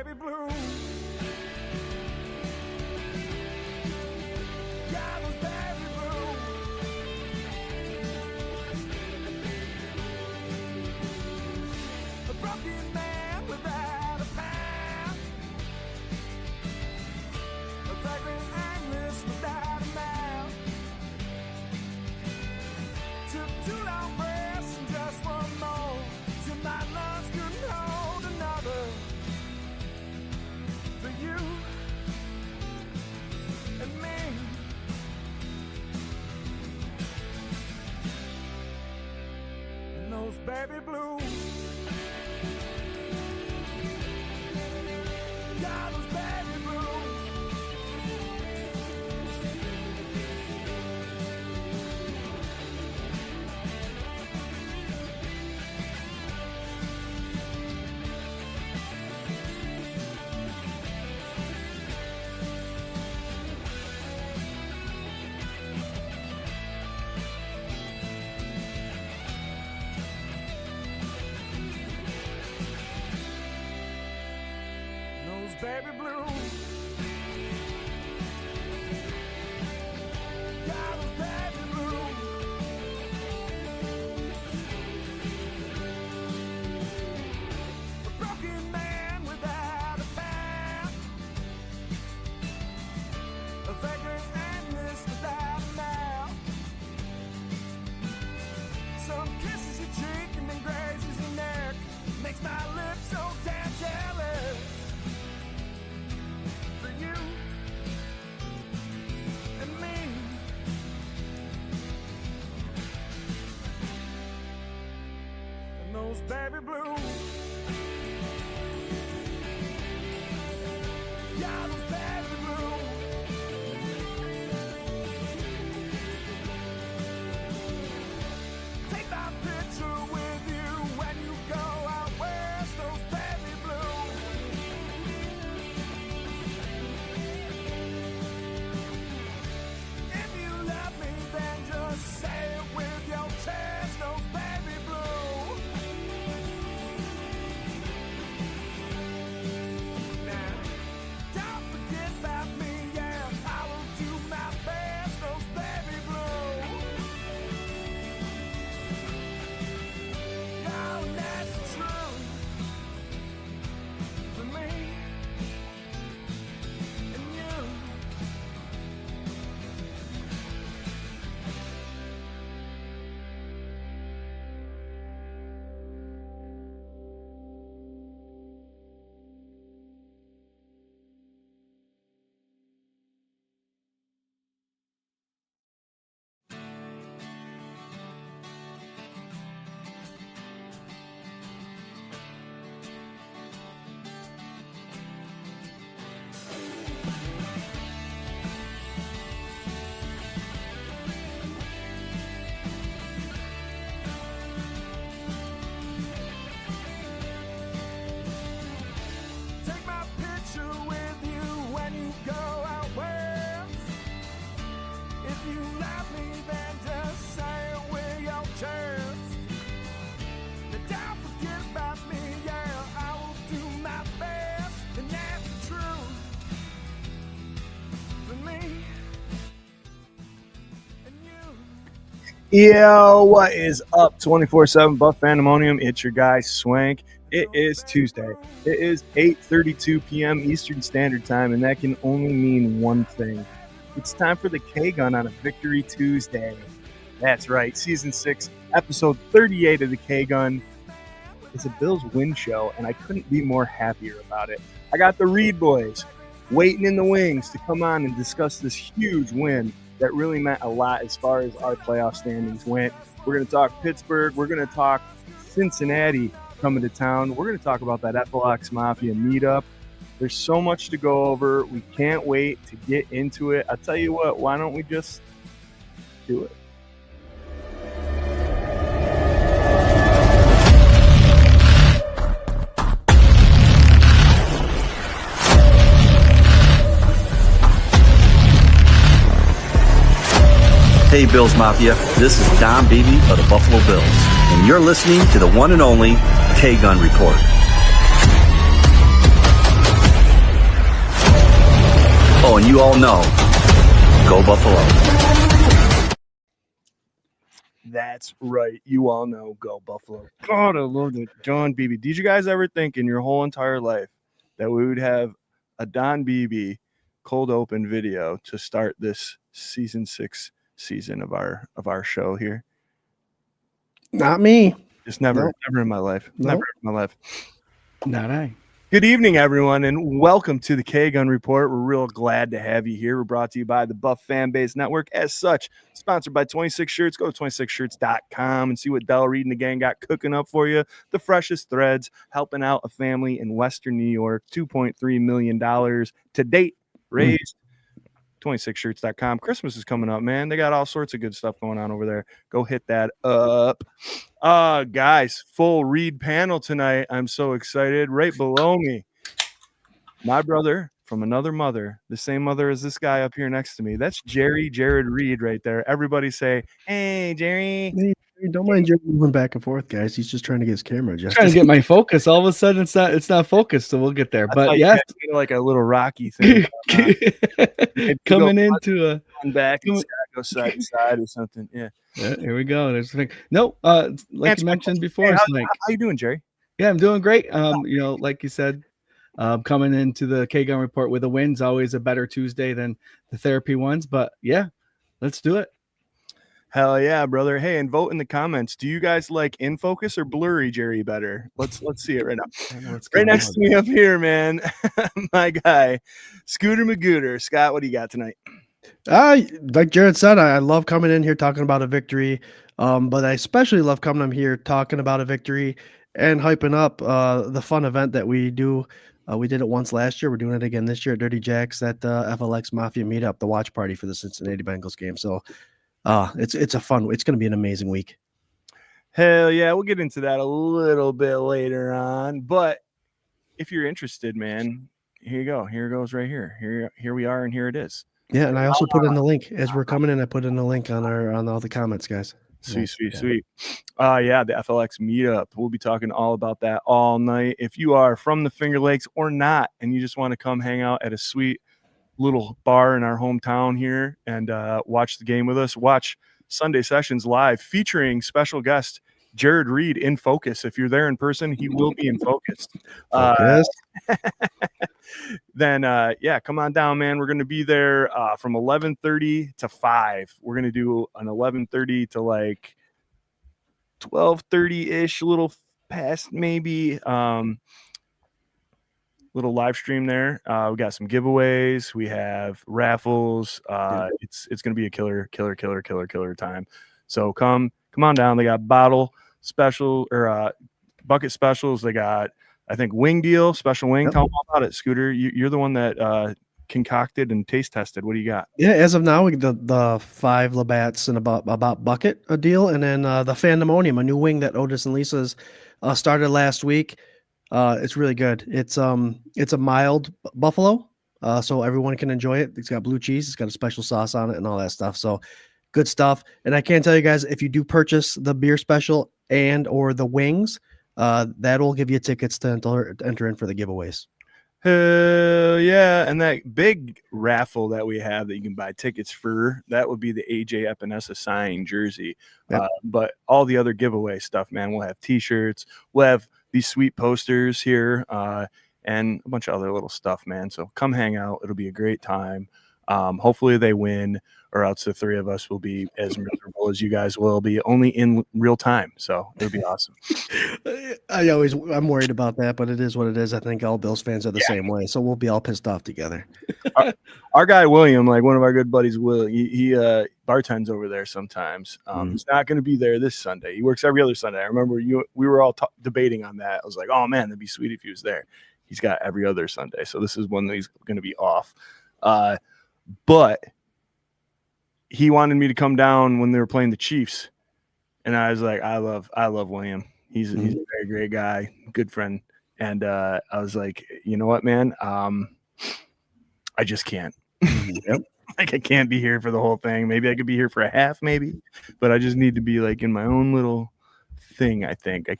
baby blue. Yeah, those baby blue. A broken man without a path. A vagrant aimless without a mouth. Took 2 long breaths and just one more. Till my lungs couldn't hold another. For you and me. And those baby blues. Yeah, those baby blues. Baby blue. Yeah, those baby blue. A broken man without a path. A vagrant aimless without a mouth. Some kisses your cheek and then grazes your neck. Makes my lips so damn jealous. You and me. And those baby blues. Yeah, those baby blues. Take my picture with you when you go out west. Those baby blues. Say it with your chest, those baby blue. Now, don't forget about me, yeah. I will do my best, those baby blue. Oh, that's true for me and you. Take my picture with you when you go out west. If you love me, then just say it with your chest. But don't forget about me, yeah. I will do my best, and that's the truth for me and you. Yo, what is up, 24/7 Buff Pandemonium? It's your guy, Swank. It is Tuesday. It is 8:32 p.m. Eastern Standard Time, and that can only mean one thing. It's time for the K-Gun on a Victory Tuesday. That's right, Season 6, Episode 38 of the K-Gun is a Bills win show, and I couldn't be more happier about it. I got the Reed boys waiting in the wings to come on and discuss this huge win that really meant a lot as far as our playoff standings went. We're going to talk Pittsburgh. We're going to talk Cincinnati coming to town. We're going to talk about that Epilox Mafia meetup. There's so much to go over. We can't wait to get into it. I'll tell you what, why don't we just do it? Hey Bills Mafia, this is Don Beebe of the Buffalo Bills, and you're listening to the one and only K-Gun Report. Oh, and you all know, go Buffalo. That's right. You all know, go Buffalo. God, I love it. John Beebe. Did you guys ever think in your whole entire life that we would have a Don Beebe cold open video to start this season 6 season of our show here? Not me. Just never, Nope. never in my life. Nope. Never in my life. Not I. Good evening, everyone, and welcome to the K-Gun Report. We're real glad to have you here. We're brought to you by the Buff Fan Base Network. As such, sponsored by 26 Shirts. Go to 26shirts.com and see what Del Reed and the gang got cooking up for you. The freshest threads, helping out a family in Western New York. $2.3 million to date raised. 26shirts.com. Christmas is coming up, man. They got all sorts of good stuff going on over there. Go hit that up. Guys, full Reed panel tonight. I'm so excited. Right below me, my brother from another mother, the same mother as this guy up here next to me. That's Jared Reed right there. Everybody say, hey, Jerry. Hey, don't mind Jerry moving back and forth, guys. He's just trying to get his camera adjusted. Trying to get my focus. All of a sudden, it's not focused. So we'll get there. But yeah, yes, like a little Rocky thing. coming into a back and go side to side or something. Yeah. Here we go. There's the thing. No, like you mentioned before, hey, Snake. How you doing, Jerry? Yeah, I'm doing great. Like you said, coming into the K-Gun Report with a win's always a better Tuesday than the therapy ones. But yeah, let's do it. Hell yeah, brother. Hey, and vote in the comments. Do you guys like in focus or blurry Jerry better? Let's see it right now. Right next to me up here, man. My guy, Scooter Magooter. Scott, what do you got tonight? Like Jared said, I love coming in here talking about a victory. But I especially love coming in here talking about a victory and hyping up the fun event that we do. We did it once last year. We're doing it again this year at Dirty Jacks at FLX Mafia Meetup, the watch party for the Cincinnati Bengals game. So it's going to be an amazing week. Hell yeah, we'll get into that a little bit later on. But if you're interested, man, here you go. Here it goes right here. Here we are, and here it is. Yeah, and I also put in the link as we're coming in. I put in the link on all the comments, guys. Sweet. Yeah, the FLX meetup. We'll be talking all about that all night. If you are from the Finger Lakes or not, and you just want to come hang out at a sweet little bar in our hometown here and watch the game with us, watch Sunday Sessions live featuring special guest Jared Reed in focus. If you're there in person, he will be in focus. Then come on down, man. We're going to be there from 11:30 to 5. We're going to do an 11:30 to like 12:30-ish, little past maybe. Little live stream there. We got some giveaways. We have raffles. It's going to be a killer time. So come on down. They got bottle special or bucket specials. They got, I think, wing deal, special wing. Yep. Tell them all about it, Scooter. You're the one that concocted and taste tested. What do you got? Yeah, as of now, the 5 Labatt's and about bucket a deal, and then the Fandemonium, a new wing that Otis and Lisa's started last week. It's really good. It's a mild buffalo, so everyone can enjoy it. It's got blue cheese. It's got a special sauce on it and all that stuff. So good stuff. And I can tell you guys, if you do purchase the beer special and or the wings, that'll give you tickets to enter in for the giveaways. Hell yeah. And that big raffle that we have that you can buy tickets for, that would be the AJ Epinesa signed jersey. Yep. But all the other giveaway stuff, man, we'll have t-shirts, we'll have these sweet posters here, and a bunch of other little stuff, man. So come hang out. It'll be a great time. Hopefully they win, or else the three of us will be as miserable as you guys will be, only in real time. So it'll be awesome. I'm worried about that, but it is what it is. I think all Bills fans are the same way, so we'll be all pissed off together. Our guy William, like one of our good buddies, Will, he bartends over there sometimes. He's not going to be there this Sunday. He works every other Sunday. I remember we were all debating on that. I was like, oh man, that'd be sweet if he was there. He's got every other Sunday, so this is one that he's going to be off. But he wanted me to come down when they were playing the Chiefs, and I was like, I love William. He's a very great guy, good friend. And I was like, you know what, man? I just can't. Yep. Like I can't be here for the whole thing. Maybe I could be here for a half, maybe, but I just need to be like in my own little thing. I think I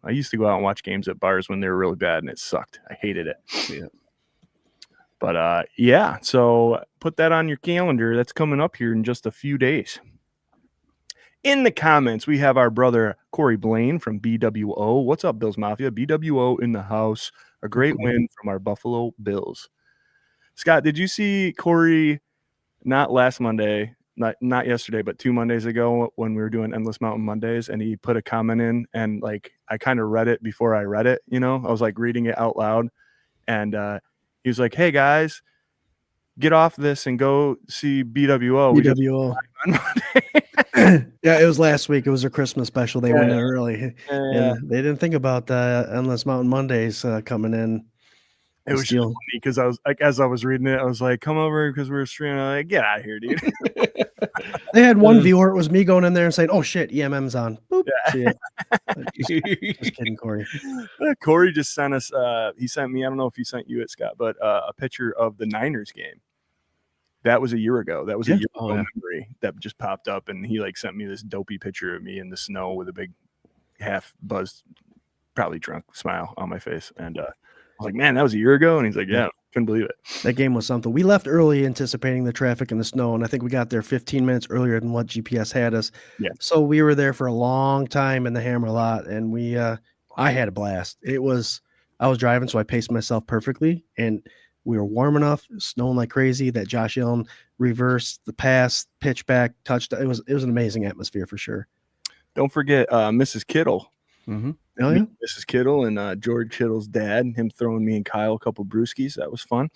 used to go out and watch games at bars when they were really bad, and it sucked. I hated it. Yeah. But yeah, so put that on your calendar. That's coming up here in just a few days. In the comments, we have our brother Corey Blaine from BWO. What's up, Bills Mafia? BWO in the house. A great win from our Buffalo Bills. Scott, did you see Corey not last Monday, not yesterday, but 2 Mondays ago when we were doing Endless Mountain Mondays, and he put a comment in, and like I kind of read it before I read it, you know? I was like reading it out loud, and he was like, "Hey guys, get off this and go see BWO." BWO. Yeah, it was last week. It was a Christmas special. They went in early, and they didn't think about the Endless Mountain Mondays coming in. It was just funny because I was like, as I was reading it, I was like, "Come over because we're streaming." I'm like, "Get out of here, dude." They had one viewer. It was me going in there and saying, "Oh shit, EMM's on." Boop. See it. Just kidding, Corey. Corey just sent us. He sent me. I don't know if he sent you it, Scott, but a picture of the Niners game. That was a year ago. That was a year ago memory that just popped up, and he like sent me this dopey picture of me in the snow with a big half buzzed, probably drunk smile on my face. And I was like, "Man, that was a year ago." And he's like, "Yeah, couldn't believe it." That game was something. We left early anticipating the traffic and the snow, and I think we got there 15 minutes earlier than what GPS had us. Yeah. So we were there for a long time in the Hammer lot, and I had a blast. I was driving, so I paced myself perfectly, and we were warm enough, snowing like crazy, that Josh Allen reversed the pass, pitch back, touchdown. It was an amazing atmosphere for sure. Don't forget Mrs. Kittle. Mm-hmm. Oh, yeah? Mrs. Kittle and George Kittle's dad, him throwing me and Kyle a couple brewskis. That was fun.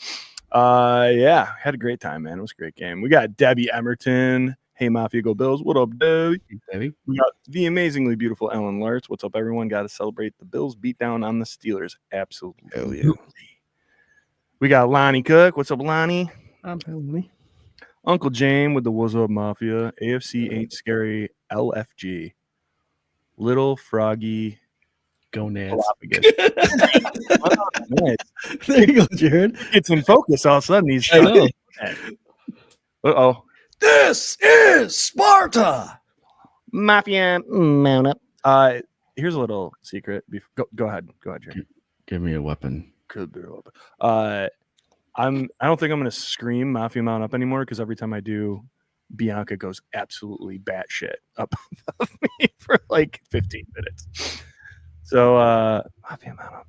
Yeah, had a great time, man. It was a great game. We got Debbie Emerton. Hey, Mafia, go Bills. What up, Debbie? Debbie. We got the amazingly beautiful Ellen Lartz. What's up, everyone? Got to celebrate the Bills beatdown on the Steelers. Absolutely. Hell yeah. We got Lonnie Cook. What's up, Lonnie? Me. Uncle James with the What's Up Mafia. AFC ain't scary. LFG. Little Froggy. Go Nats. There you go, Jared. It's in focus all of a sudden. He's I know. Uh-oh. This is Sparta. Mafia mount up. Here's a little secret. Go ahead. Go ahead, Jared. Give me a weapon. Could be a weapon. I don't think I'm gonna scream Mafia mount up anymore because every time I do, Bianca goes absolutely batshit up above me for like 15 minutes. So Mafia mount up.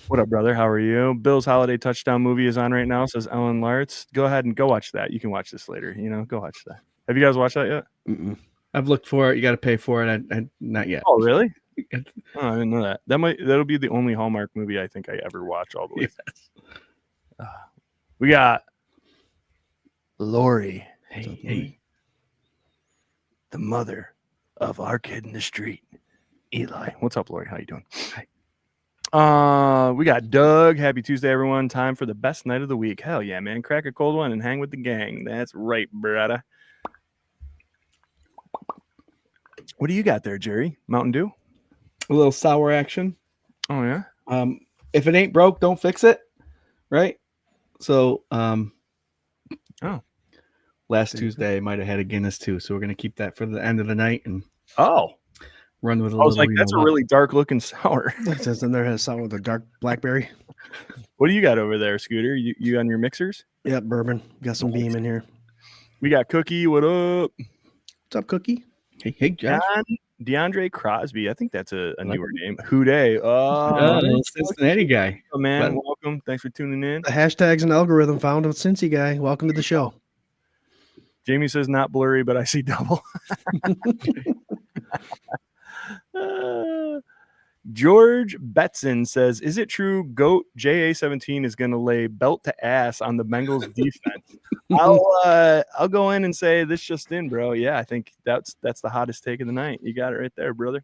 What up, brother? How are you? Bill's holiday touchdown movie is on right now, says Ellen Lartz. Go ahead and go watch that. You can watch this later. Go watch that. Have you guys watched that yet? Mm-mm. I've looked for it. You got to pay for it. I not yet. Oh, really? Oh, I didn't know that. That'll be the only Hallmark movie I think I ever watch all the way. Yes. We got Lori. Hey, the mother of our kid in the street, Eli. What's up, Lori? How you doing? Hi. We got Doug. Happy Tuesday, everyone. Time for the best night of the week. Hell yeah, man. Crack a cold one and hang with the gang. That's right, brother. What do you got there, Jerry? Mountain Dew? A little sour action. Oh, yeah? If it ain't broke, don't fix it. Right? So, last Tuesday I might have had a Guinness too. So we're going to keep that for the end of the night and run with a little. I was like, that's a really dark looking sour. And there has sour with a dark blackberry. What do you got over there, Scooter? You on your mixers? Yep, bourbon. Got some Beam in here. We got Cookie. What up? What's up, Cookie? Hey, Josh. DeAndre Crosby. I think think that's a newer name. Houday. Cincinnati guy. Oh, man. Welcome. Thanks for tuning in. The hashtags and algorithm found with Cincy guy. Welcome to the show. Jamie says not blurry, but I see double. George Betson says, is it true GOAT JA17 is going to lay belt to ass on the Bengals defense? I'll go in and say this just in, bro. Yeah, I think that's the hottest take of the night. You got it right there, brother.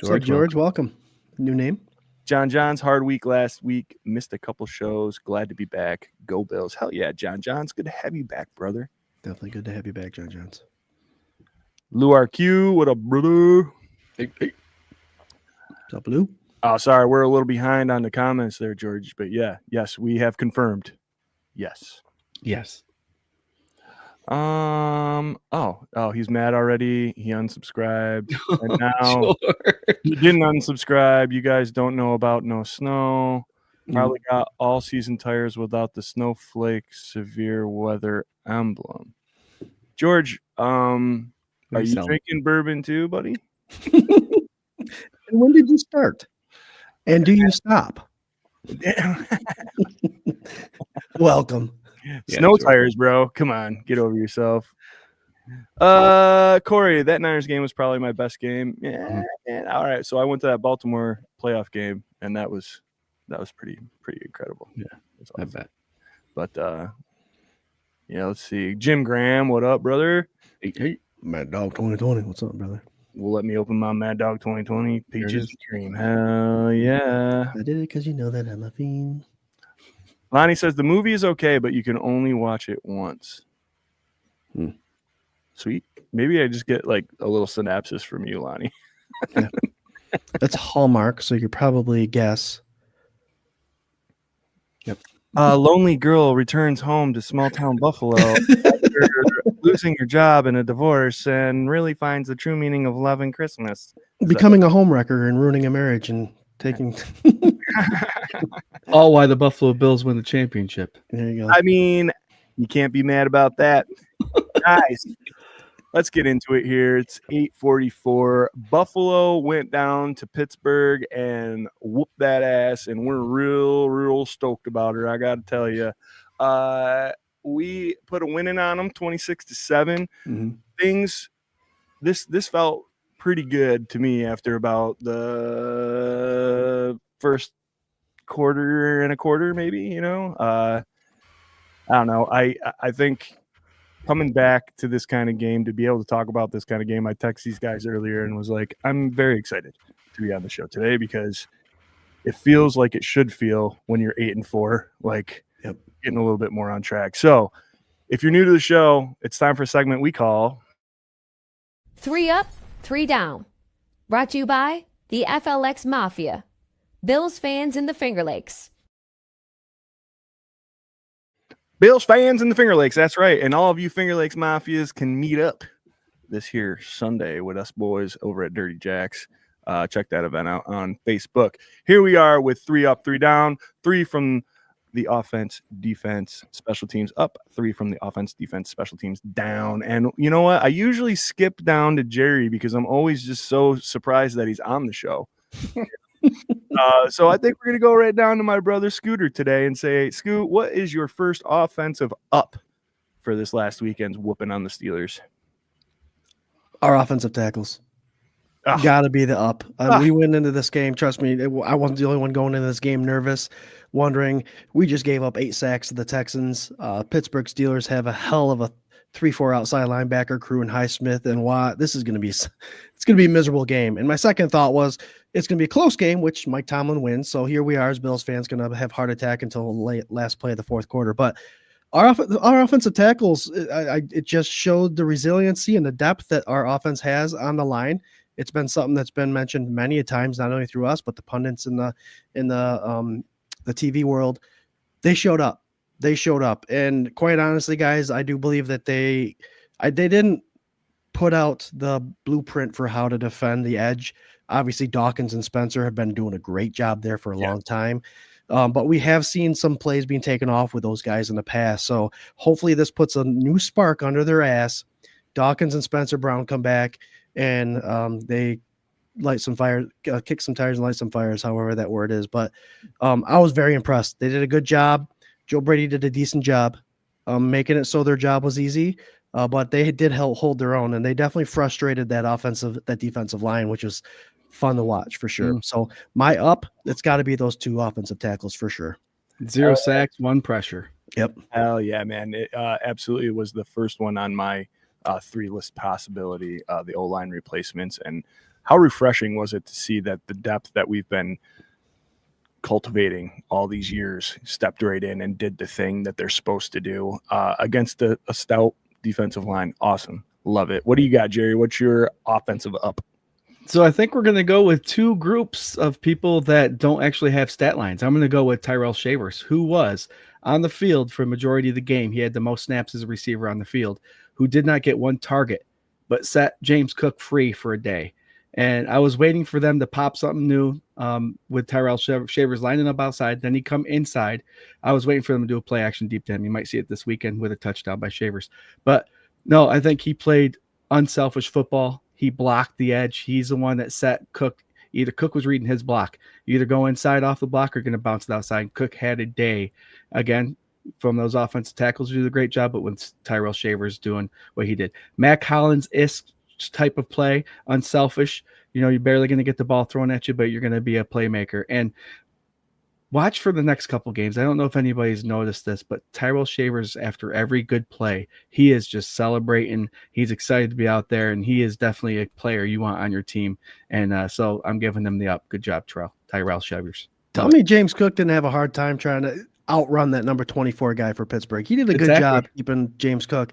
George, welcome. New name? John's hard week last week. Missed a couple shows. Glad to be back. Go Bills. Hell yeah, John's good to have you back, brother. Definitely good to have you back, John's. Lou RQ, what up, brother? Hey. What's up, Lou? Oh, sorry, we're a little behind on the comments there, George. But yes, we have confirmed. Yes. Oh, he's mad already. He unsubscribed. And now he didn't unsubscribe. You guys don't know about no snow. Probably got all season tires without the snowflake severe weather emblem. George, are you selling? drinking bourbon too, buddy? And when did you start? And do you stop? Welcome. Snow George. tires, bro. Come on, get over yourself. Corey, that Niners game was probably my best game. Yeah, all right. So I went to that Baltimore playoff game, and that was pretty incredible. Yeah, That's I awesome. bet. But yeah, let's see. Jim Graham, what up, brother? Hey, Mad Dog 2020. What's up, brother? Will let me open my Mad Dog 2020 it Peaches is. Cream. Hell yeah. I did it because you know that I'm a fiend. Lonnie says the movie is okay, but you can only watch it once. Sweet. Maybe I just get like a little synopsis from you, Lonnie. That's Hallmark, so you could probably guess. Yep. A lonely girl returns home to small town Buffalo after losing her job in a divorce and really finds the true meaning of love and Christmas. Becoming a homewrecker and ruining a marriage and taking. All why the Buffalo Bills win the championship. There you go. I mean, you can't be mad about that. Guys, let's get into it here. It's 8:44. Buffalo went down to Pittsburgh and whooped that ass, and we're real stoked about it. I got to tell you. We put a winning on them, 26-7. Things, this felt pretty good to me after about the first quarter and a quarter, maybe, you know. I don't know. I think coming back to this kind of game, to be able to talk about this kind of game, I texted these guys earlier and was like, I'm very excited to be on the show today because it feels like it should feel when you're 8-4, like getting a little bit more on track. So if you're new to the show, it's time for a segment we call 3 Up, 3 Down. Brought to you by the FLX Mafia. Bills fans in the Finger Lakes. Bills fans in the Finger Lakes. That's right. And all of you Finger Lakes Mafias can meet up this here Sunday with us boys over at Dirty Jacks. Check that event out on Facebook. Here we are with 3 up, 3 down, 3 from the offense, defense, special teams up, 3 from the offense, defense, special teams down. And you know what? I usually skip down to Jerry because I'm always just so surprised that he's on the show. So I think we're going to go right down to my brother Scooter today and say, Scoot, what is your first offensive up for this last weekend's whooping on the Steelers? Our offensive tackles. Got to be the up. We went into this game. Trust me, I wasn't the only one going into this game nervous, wondering. We just gave up 8 sacks to the Texans. Pittsburgh Steelers have a hell of a 3-4 outside linebacker crew in Highsmith and Watt. This is going to be a miserable game. And my second thought was it's going to be a close game, which Mike Tomlin wins. So here we are as Bills fans, going to have heart attack until last play of the fourth quarter. But our offensive tackles, it just showed the resiliency and the depth that our offense has on the line. It's been something that's been mentioned many a times, not only through us, but the pundits in the TV world. They showed up. And quite honestly, guys, I do believe that they didn't put out the blueprint for how to defend the edge. Obviously, Dawkins and Spencer have been doing a great job there for a long time. But we have seen some plays being taken off with those guys in the past. So hopefully this puts a new spark under their ass. Dawkins and Spencer Brown come back and they light some fire, kick some tires and light some fires, however that word is. But I was very impressed. They did a good job. Joe Brady did a decent job making it so their job was easy. But they did hold their own, and they definitely frustrated that defensive line, which was fun to watch for sure. So my up, it's got to be those 2 offensive tackles for sure. 0 sacks, 1 pressure. Yep. Hell yeah, man. It absolutely was the first one on my 3-list possibility, the O-line replacements. And how refreshing was it to see that the depth that we've been cultivating all these years stepped right in and did the thing that they're supposed to do against a stout defensive line. Awesome. Love it. What do you got, Jerry? What's your offensive up? So I think we're going to go with 2 groups of people that don't actually have stat lines. I'm going to go with Tyrell Shavers, who was on the field for a majority of the game. He had the most snaps as a receiver on the field, who did not get 1 target, but set James Cook free for a day. And I was waiting for them to pop something new with Tyrell Shavers lining up outside. Then he come inside. I was waiting for them to do a play action deep to him. You might see it this weekend with a touchdown by Shavers. But no, I think he played unselfish football. He blocked the edge. He's the one that set Cook. Either Cook was reading his block. You either go inside off the block or going to bounce it outside. Cook had a day. Again, from those offensive tackles, do a great job, but with Tyrell Shavers doing what he did. Mac Hollins-ish type of play, unselfish. You're barely going to get the ball thrown at you, but you're going to be a playmaker. And watch for the next couple games. I don't know if anybody's noticed this, but Tyrell Shavers, after every good play, he is just celebrating. He's excited to be out there, and he is definitely a player you want on your team. And so I'm giving him the up. Good job, Tyrell Shavers. Tell me James Cook didn't have a hard time trying to outrun that number 24 guy for Pittsburgh. He did a good job keeping James Cook.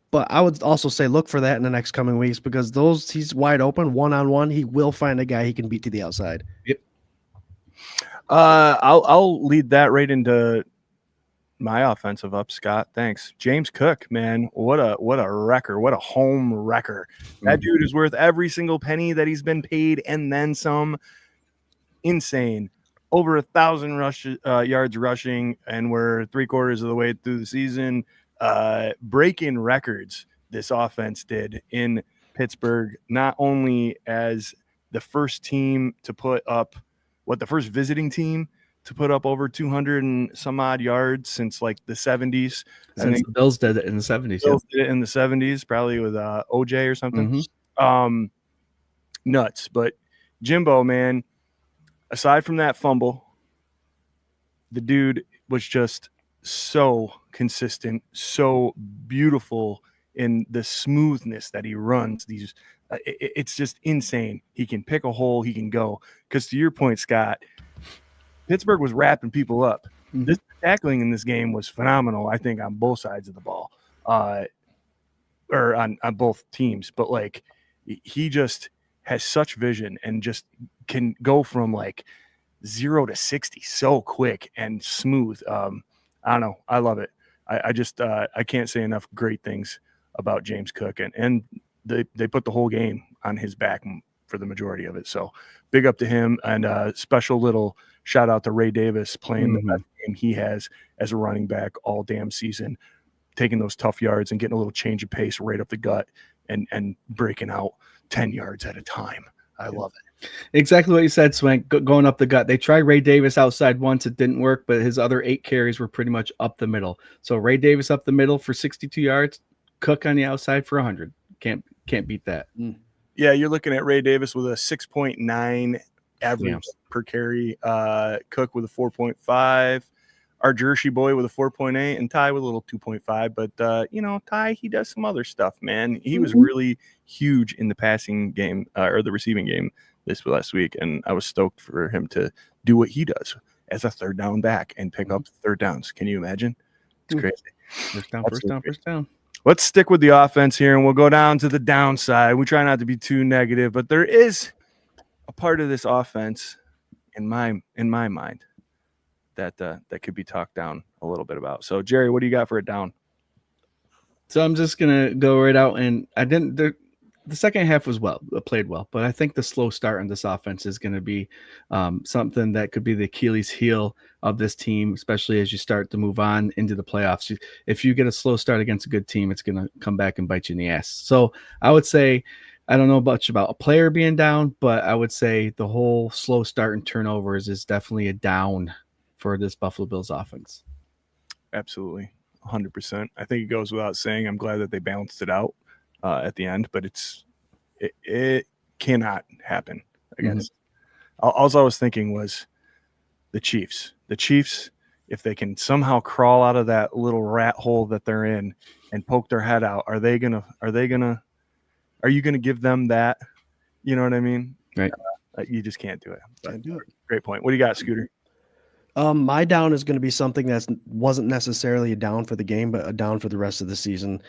But I would also say look for that in the next coming weeks because he's wide open, one-on-one. He will find a guy he can beat to the outside. Yep. I'll lead that right into my offensive up, Scott. Thanks. James Cook, man, what a wrecker, what a home wrecker. That dude is worth every single penny that he's been paid and then some. Insane. Over 1,000 yards rushing, and we're 3/4 of the way through the season. Breaking records this offense did in Pittsburgh, not only as the first team to put up the first visiting team to put up over 200 and some odd yards since like the 70s. Since the Bills did it in the 70s. Bills did it in the 70s, probably with OJ or something. Nuts. But Jimbo, man, aside from that fumble, the dude was just so consistent, so beautiful in the smoothness that he runs. It's just insane. He can pick a hole, he can go. Because to your point, Scott, Pittsburgh was wrapping people up. This tackling in this game was phenomenal, I think, on both sides of the ball, or on both teams. But like, he just has such vision and just can go from like 0 to 60 so quick and smooth. I don't know. I love it. I just I can't say enough great things about James Cook, and they put the whole game on his back for the majority of it. So big up to him, and special little shout out to Ray Davis playing the best game he has as a running back all damn season, taking those tough yards and getting a little change of pace right up the gut and breaking out 10 yards at a time. I love it. Exactly what you said, Swank, going up the gut. They tried Ray Davis outside once. It didn't work, but his other 8 carries were pretty much up the middle. So Ray Davis up the middle for 62 yards, Cook on the outside for 100. Can't beat that. Yeah, you're looking at Ray Davis with a 6.9 average per carry, Cook with a 4.5, our Jersey boy with a 4.8, and Ty with a little 2.5. But, Ty, he does some other stuff, man. He was really huge in the passing game or the receiving game this last week, and I was stoked for him to do what he does as a third down back and pick up third downs. Can you imagine? It's crazy. First down. Let's stick with the offense here, and we'll go down to the downside. We try not to be too negative, but there is a part of this offense in my mind that could be talked down a little bit about. So, Jerry, what do you got for a down? So I'm just gonna go right out, and I didn't. The second half was played well, but I think the slow start on this offense is going to be something that could be the Achilles heel of this team, especially as you start to move on into the playoffs. If you get a slow start against a good team, it's going to come back and bite you in the ass. So I would say, I don't know much about a player being down, but I would say the whole slow start and turnovers is definitely a down for this Buffalo Bills offense. Absolutely. 100%. I think it goes without saying. I'm glad that they balanced it out at the end, but it cannot happen against. All I was thinking was the Chiefs. The Chiefs, if they can somehow crawl out of that little rat hole that they're in and poke their head out, are you gonna give them that? You know what I mean? Right. You just can't do it. But, great point. What do you got, Scooter? My down is going to be something that wasn't necessarily a down for the game, but a down for the rest of the season.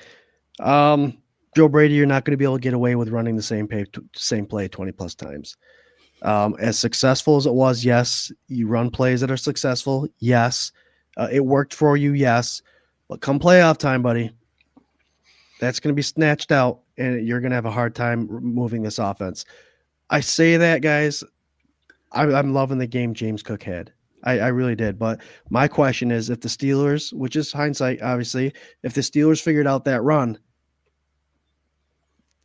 Joe Brady, you're not going to be able to get away with running the same play 20 plus times. As successful as it was, yes, you run plays that are successful. Yes, it worked for you. Yes, but come playoff time, buddy, that's going to be snatched out. and you're going to have a hard time moving this offense. I say that, guys. I'm loving the game James Cook had. I really did. But my question is, if the Steelers, which is hindsight, obviously, if the Steelers figured out that run,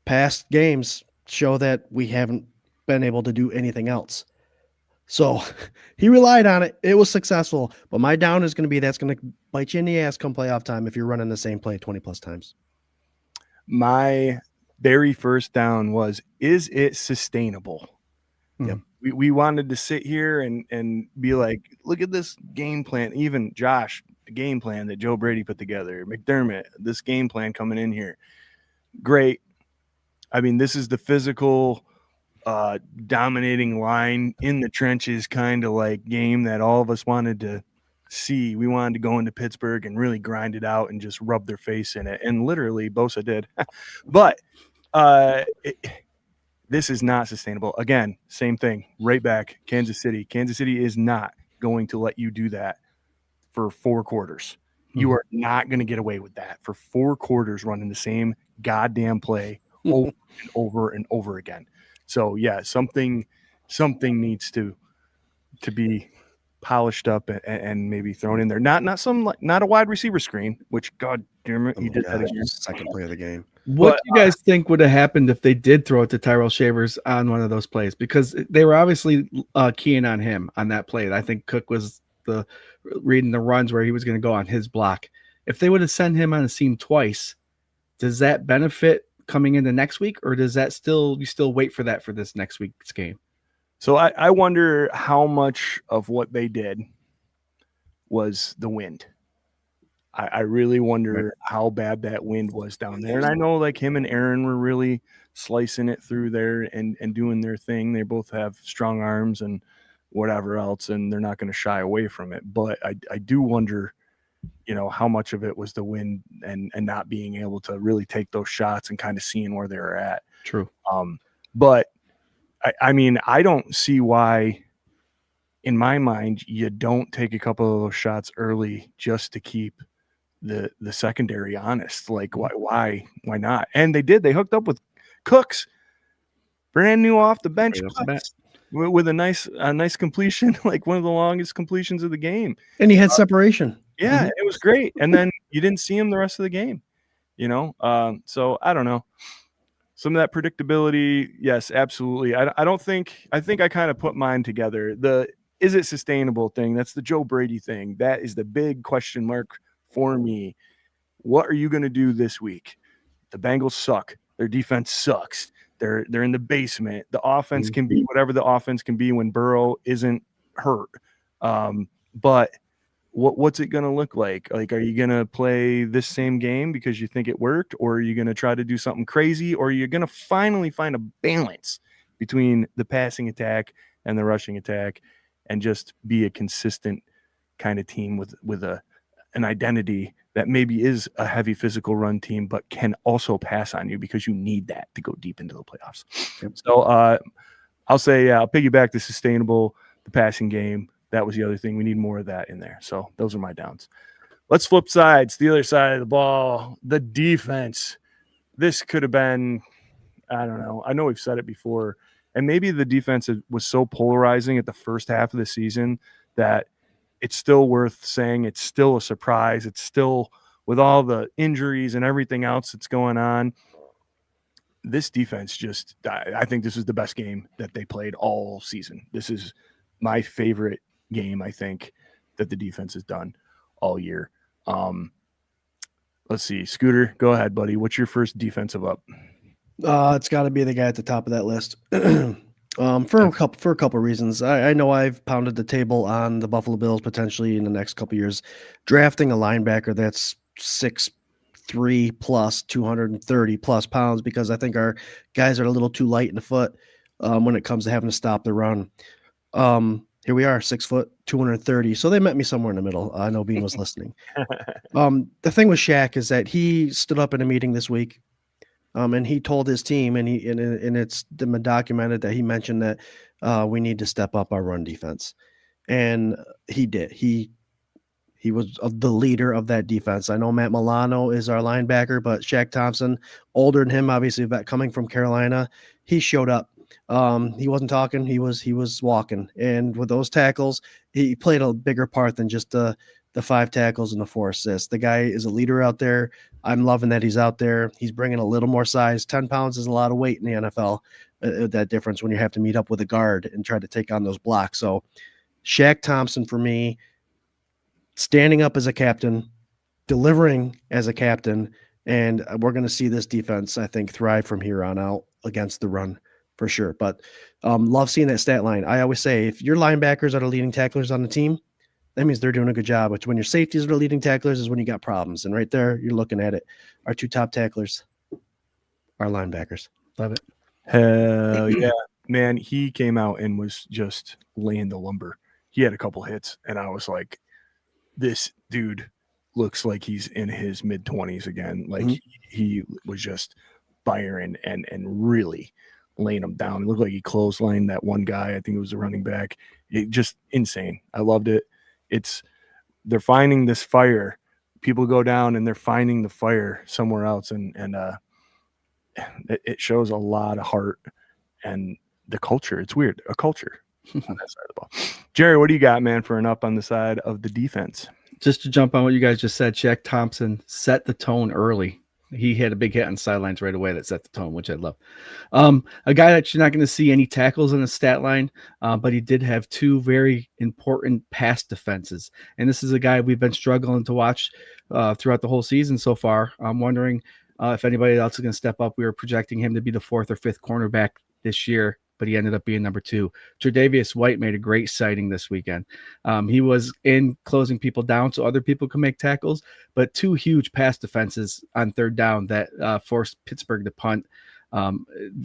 past games show that we haven't been able to do anything else. So he relied on it. It was successful. But my down is going to be that's going to bite you in the ass come playoff time if you're running the same play 20 plus times. My very first down was, is it sustainable? Yep. We wanted to sit here and be like, look at this game plan. Even Josh, the game plan that Joe Brady put together, McDermott, this game plan coming in here. Great. I mean, this is the physical, dominating line in the trenches kind of like game that all of us wanted to see. We wanted to go into Pittsburgh and really grind it out and just rub their face in it. And literally Bosa did. But this is not sustainable. Again, same thing, right back, Kansas City. Kansas City is not going to let you do that for 4 quarters. You are not going to get away with that for 4 quarters running the same goddamn play over and over and over again. So, yeah, something needs to be polished up and maybe thrown in there. Not a wide receiver screen, which, God damn it, he did that again. Second play of the game. What But, do you guys think would have happened if they did throw it to Tyrell Shavers on one of those plays? Because they were obviously keying on him on that play. I think Cook was reading the runs where he was going to go on his block. If they would have sent him on a seam twice, does that benefit coming into next week, or does that you still wait for that for this next week's game? So I wonder how much of what they did was the wind. I really wonder how bad that wind was down there. And I know like him and Aaron were really slicing it through there and doing their thing. They both have strong arms and whatever else, and they're not going to shy away from it. But I do wonder, how much of it was the wind and not being able to really take those shots and kind of seeing where they were at. True. But I mean, I don't see why, in my mind, you don't take a couple of those shots early just to keep the secondary honest. Like why not? And they did. They hooked up with Cooks, brand new off the bench with a nice completion, like one of the longest completions of the game. And he had separation. Yeah, it was great. And then you didn't see him the rest of the game, So I don't know. Some of that predictability, yes, absolutely. I think I kind of put mine together. Is it sustainable thing? That's the Joe Brady thing. That is the big question mark for me. What are you going to do this week? The Bengals suck. Their defense sucks. They're in the basement. The offense can be whatever the offense can be when Burrow isn't hurt. But what's it going to look like? Like, are you going to play this same game because you think it worked, or are you going to try to do something crazy, or are you going to finally find a balance between the passing attack and the rushing attack and just be a consistent kind of team with an identity that maybe is a heavy physical run team, but can also pass on you because you need that to go deep into the playoffs. Yep. So I'll say, I'll piggyback the sustainable, the passing game. That was the other thing. We need more of that in there. So those are my downs. Let's flip sides. The other side of the ball, the defense. This could have been, I don't know. I know we've said it before. And maybe the defense was so polarizing at the first half of the season that it's still worth saying it's still a surprise. It's still, with all the injuries and everything else that's going on, this defense I think this is the best game that they played all season. This is my favorite game, I think, that the defense has done all year. Let's see. Scooter, go ahead, buddy. What's your first defensive up? It's got to be the guy at the top of that list. For a couple of reasons. I know I've pounded the table on the Buffalo Bills potentially in the next couple of years drafting a linebacker that's 6'3" plus 230 plus pounds, because I think our guys are a little too light in the foot when it comes to having to stop the run. Here we are, 6 foot, 230. So they met me somewhere in the middle. I know Bean was listening. The thing with Shaq is that he stood up in a meeting this week. And he told his team, and it's been documented that he mentioned that we need to step up our run defense, and he did. He He was the leader of that defense. I know Matt Milano is our linebacker, but Shaq Thompson, older than him, obviously, but coming from Carolina, he showed up. He wasn't talking; he was walking. And with those tackles, he played a bigger part than just the 5 tackles and the 4 assists. The guy is a leader out there. I'm loving that he's out there. He's bringing a little more size. 10 pounds is a lot of weight in the NFL. That difference when you have to meet up with a guard and try to take on those blocks. So Shaq Thompson for me, standing up as a captain, delivering as a captain, and we're going to see this defense, I think, thrive from here on out against the run for sure. But love seeing that stat line. I always say if your linebackers are the leading tacklers on the team, that means they're doing a good job. Which when your safeties are the leading tacklers is when you got problems. And right there, you're looking at it. Our 2 top tacklers are linebackers. Love it. Hell yeah, man. He came out and was just laying the lumber. He had a couple hits, and I was like, this dude looks like he's in his mid-20s again. Like he was just firing and really laying him down. It looked like he clotheslined that one guy. I think it was a running back. It just insane. I loved it. They're finding this fire. People go down and they're finding the fire somewhere else, and it shows a lot of heart and the culture. It's weird, a culture on that side of the ball. Jerry, what do you got, man, for an up on the side of the defense? Just to jump on what you guys just said, Shaq Thompson set the tone early. He had a big hit on sidelines right away that set the tone, which I love. A guy that you're not going to see any tackles in the stat line, but he did have 2 very important pass defenses. And this is a guy we've been struggling to watch throughout the whole season so far. I'm wondering if anybody else is going to step up. We were projecting him to be the 4th or 5th cornerback this year, but he ended up being number 2. Tre'Davious White made a great sighting this weekend. He was in closing people down so other people can make tackles, but 2 huge pass defenses on 3rd down that forced Pittsburgh to punt.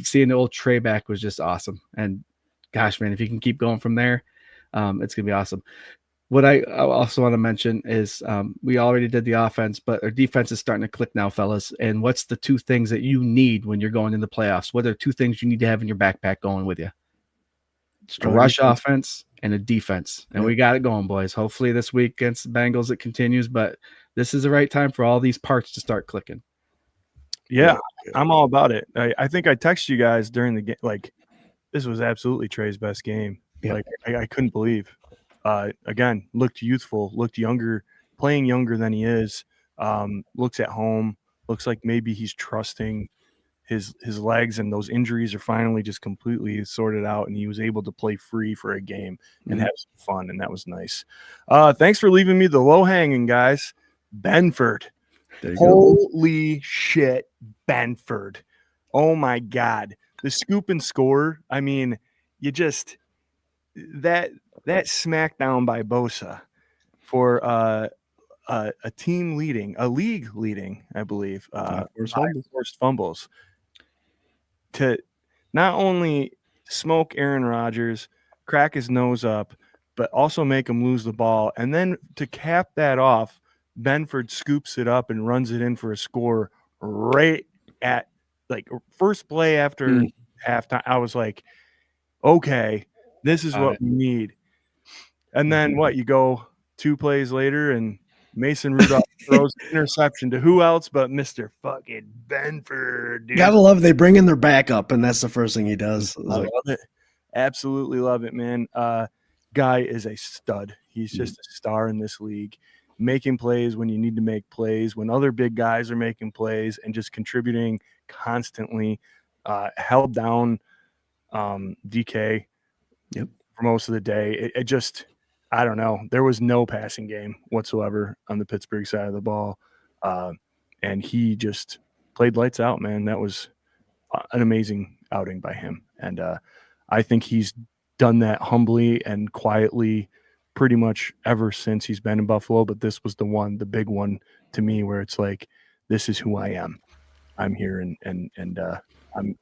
Seeing the old Trey back was just awesome. And gosh, man, if you can keep going from there, it's going to be awesome. What I also want to mention is we already did the offense, but our defense is starting to click now, fellas. And what's the 2 things that you need when you're going in the playoffs? What are 2 things you need to have in your backpack going with you? A rush offense and a defense. And we got it going, boys. Hopefully this week against the Bengals it continues, but this is the right time for all these parts to start clicking. Yeah, I'm all about it. I think I texted you guys during the game. Like, this was absolutely Trey's best game. Yeah. Like, I couldn't believe. Again, looked youthful, looked younger, playing younger than he is. Looks at home. Looks like maybe he's trusting his legs, and those injuries are finally just completely sorted out, and he was able to play free for a game and have some fun, and that was nice. Thanks for leaving me the low hanging, guys. Benford. Holy shit, Benford. Oh my God. The scoop and score. I mean, you just that smackdown by Bosa for a league leading, I believe, forced fumbles, to not only smoke Aaron Rodgers, crack his nose up, but also make him lose the ball. And then to cap that off, Benford scoops it up and runs it in for a score right at like first play after halftime. I was like, okay, this is what we need. And then what, you go 2 plays later and Mason Rudolph throws an interception to who else but Mr. fucking Benford, dude. Gotta love they bring in their backup, and that's the first thing he does. I love it. Absolutely love it, man. Guy is a stud. He's just a star in this league, making plays when you need to make plays, when other big guys are making plays, and just contributing constantly. Held down DK for most of the day. It just, I don't know. There was no passing game whatsoever on the Pittsburgh side of the ball. And he just played lights out, man. That was an amazing outing by him. And I think he's done that humbly and quietly pretty much ever since he's been in Buffalo. But this was the big one to me, where it's like, this is who I am. I'm here and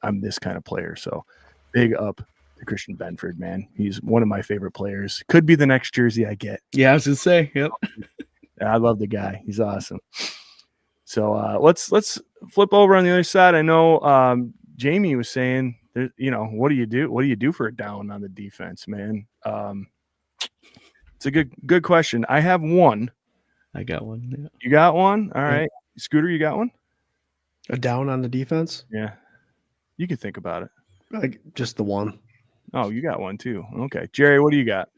I'm this kind of player. So big up to Christian Benford, man. He's one of my favorite players. Could be the next jersey I get. Yeah, I was gonna say, yep. I love the guy. He's awesome. So let's flip over on the other side. I know Jamie was saying, what do you do? What do you do for a down on the defense, man? It's a good question. I have one. I got one. Yeah. You got one? All Yeah. right. Scooter, you got one? A down on the defense? Yeah. You can think about it. Just the one. Oh, you got one too. Okay. Jerry, what do you got?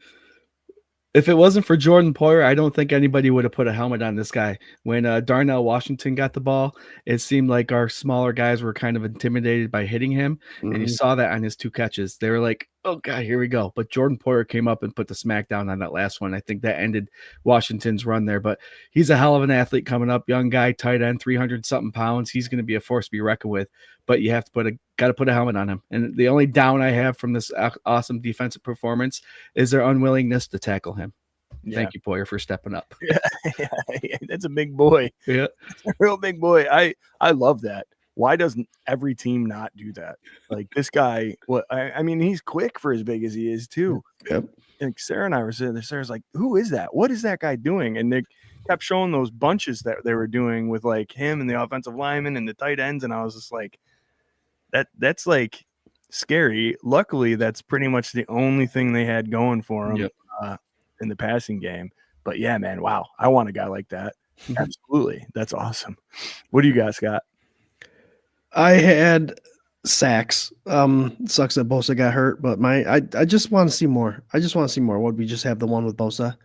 If it wasn't for Jordan Poyer, I don't think anybody would have put a helmet on this guy. When Darnell Washington got the ball, it seemed like our smaller guys were kind of intimidated by hitting him. And you saw that on his 2 catches. They were like, oh, God, here we go. But Jordan Poyer came up and put the smack down on that last one. I think that ended Washington's run there. But he's a hell of an athlete coming up. Young guy, tight end, 300-something pounds. He's going to be a force to be reckoned with. But you have to got to put a helmet on him. And the only down I have from this awesome defensive performance is their unwillingness to tackle him. Yeah. Thank you, Poyer, for stepping up. Yeah, that's a big boy. Yeah. That's a real big boy. I love that. Why doesn't every team not do that? Like this guy, I mean, he's quick for as big as he is too. Yep. And Sarah and I were sitting there. Sarah's like, "Who is that? What is that guy doing?" And they kept showing those bunches that they were doing with like him and the offensive linemen and the tight ends, and I was just like, "That's like scary." Luckily, that's pretty much the only thing they had going for them in the passing game. But yeah, man, wow, I want a guy like that. Absolutely, that's awesome. What do you guys got? I had sacks. Sucks that Bosa got hurt, but I just want to see more. I just want to see more. Would we just have the one with Bosa?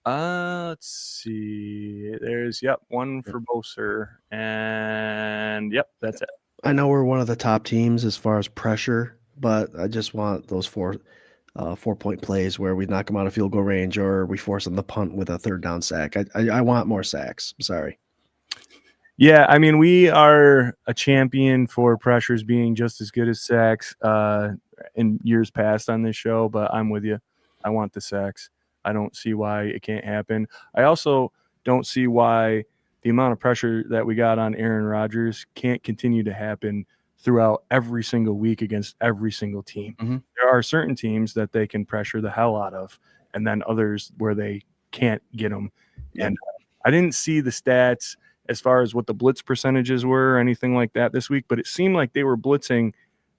Let's see. There's one for Bosa, and that's it. I know we're one of the top teams as far as pressure, but I just want those 4-point plays where we knock them out of field goal range or we force them to punt with a 3rd down sack. I want more sacks. I'm sorry. Yeah, I mean, we are a champion for pressures being just as good as sacks in years past on this show, but I'm with you. I want the sacks. I don't see why it can't happen. I also don't see why the amount of pressure that we got on Aaron Rodgers can't continue to happen throughout every single week against every single team. Mm-hmm. There are certain teams that they can pressure the hell out of, and then others where they can't get them. Yeah. And I didn't see the stats as far as what the blitz percentages were or anything like that this week, but it seemed like they were blitzing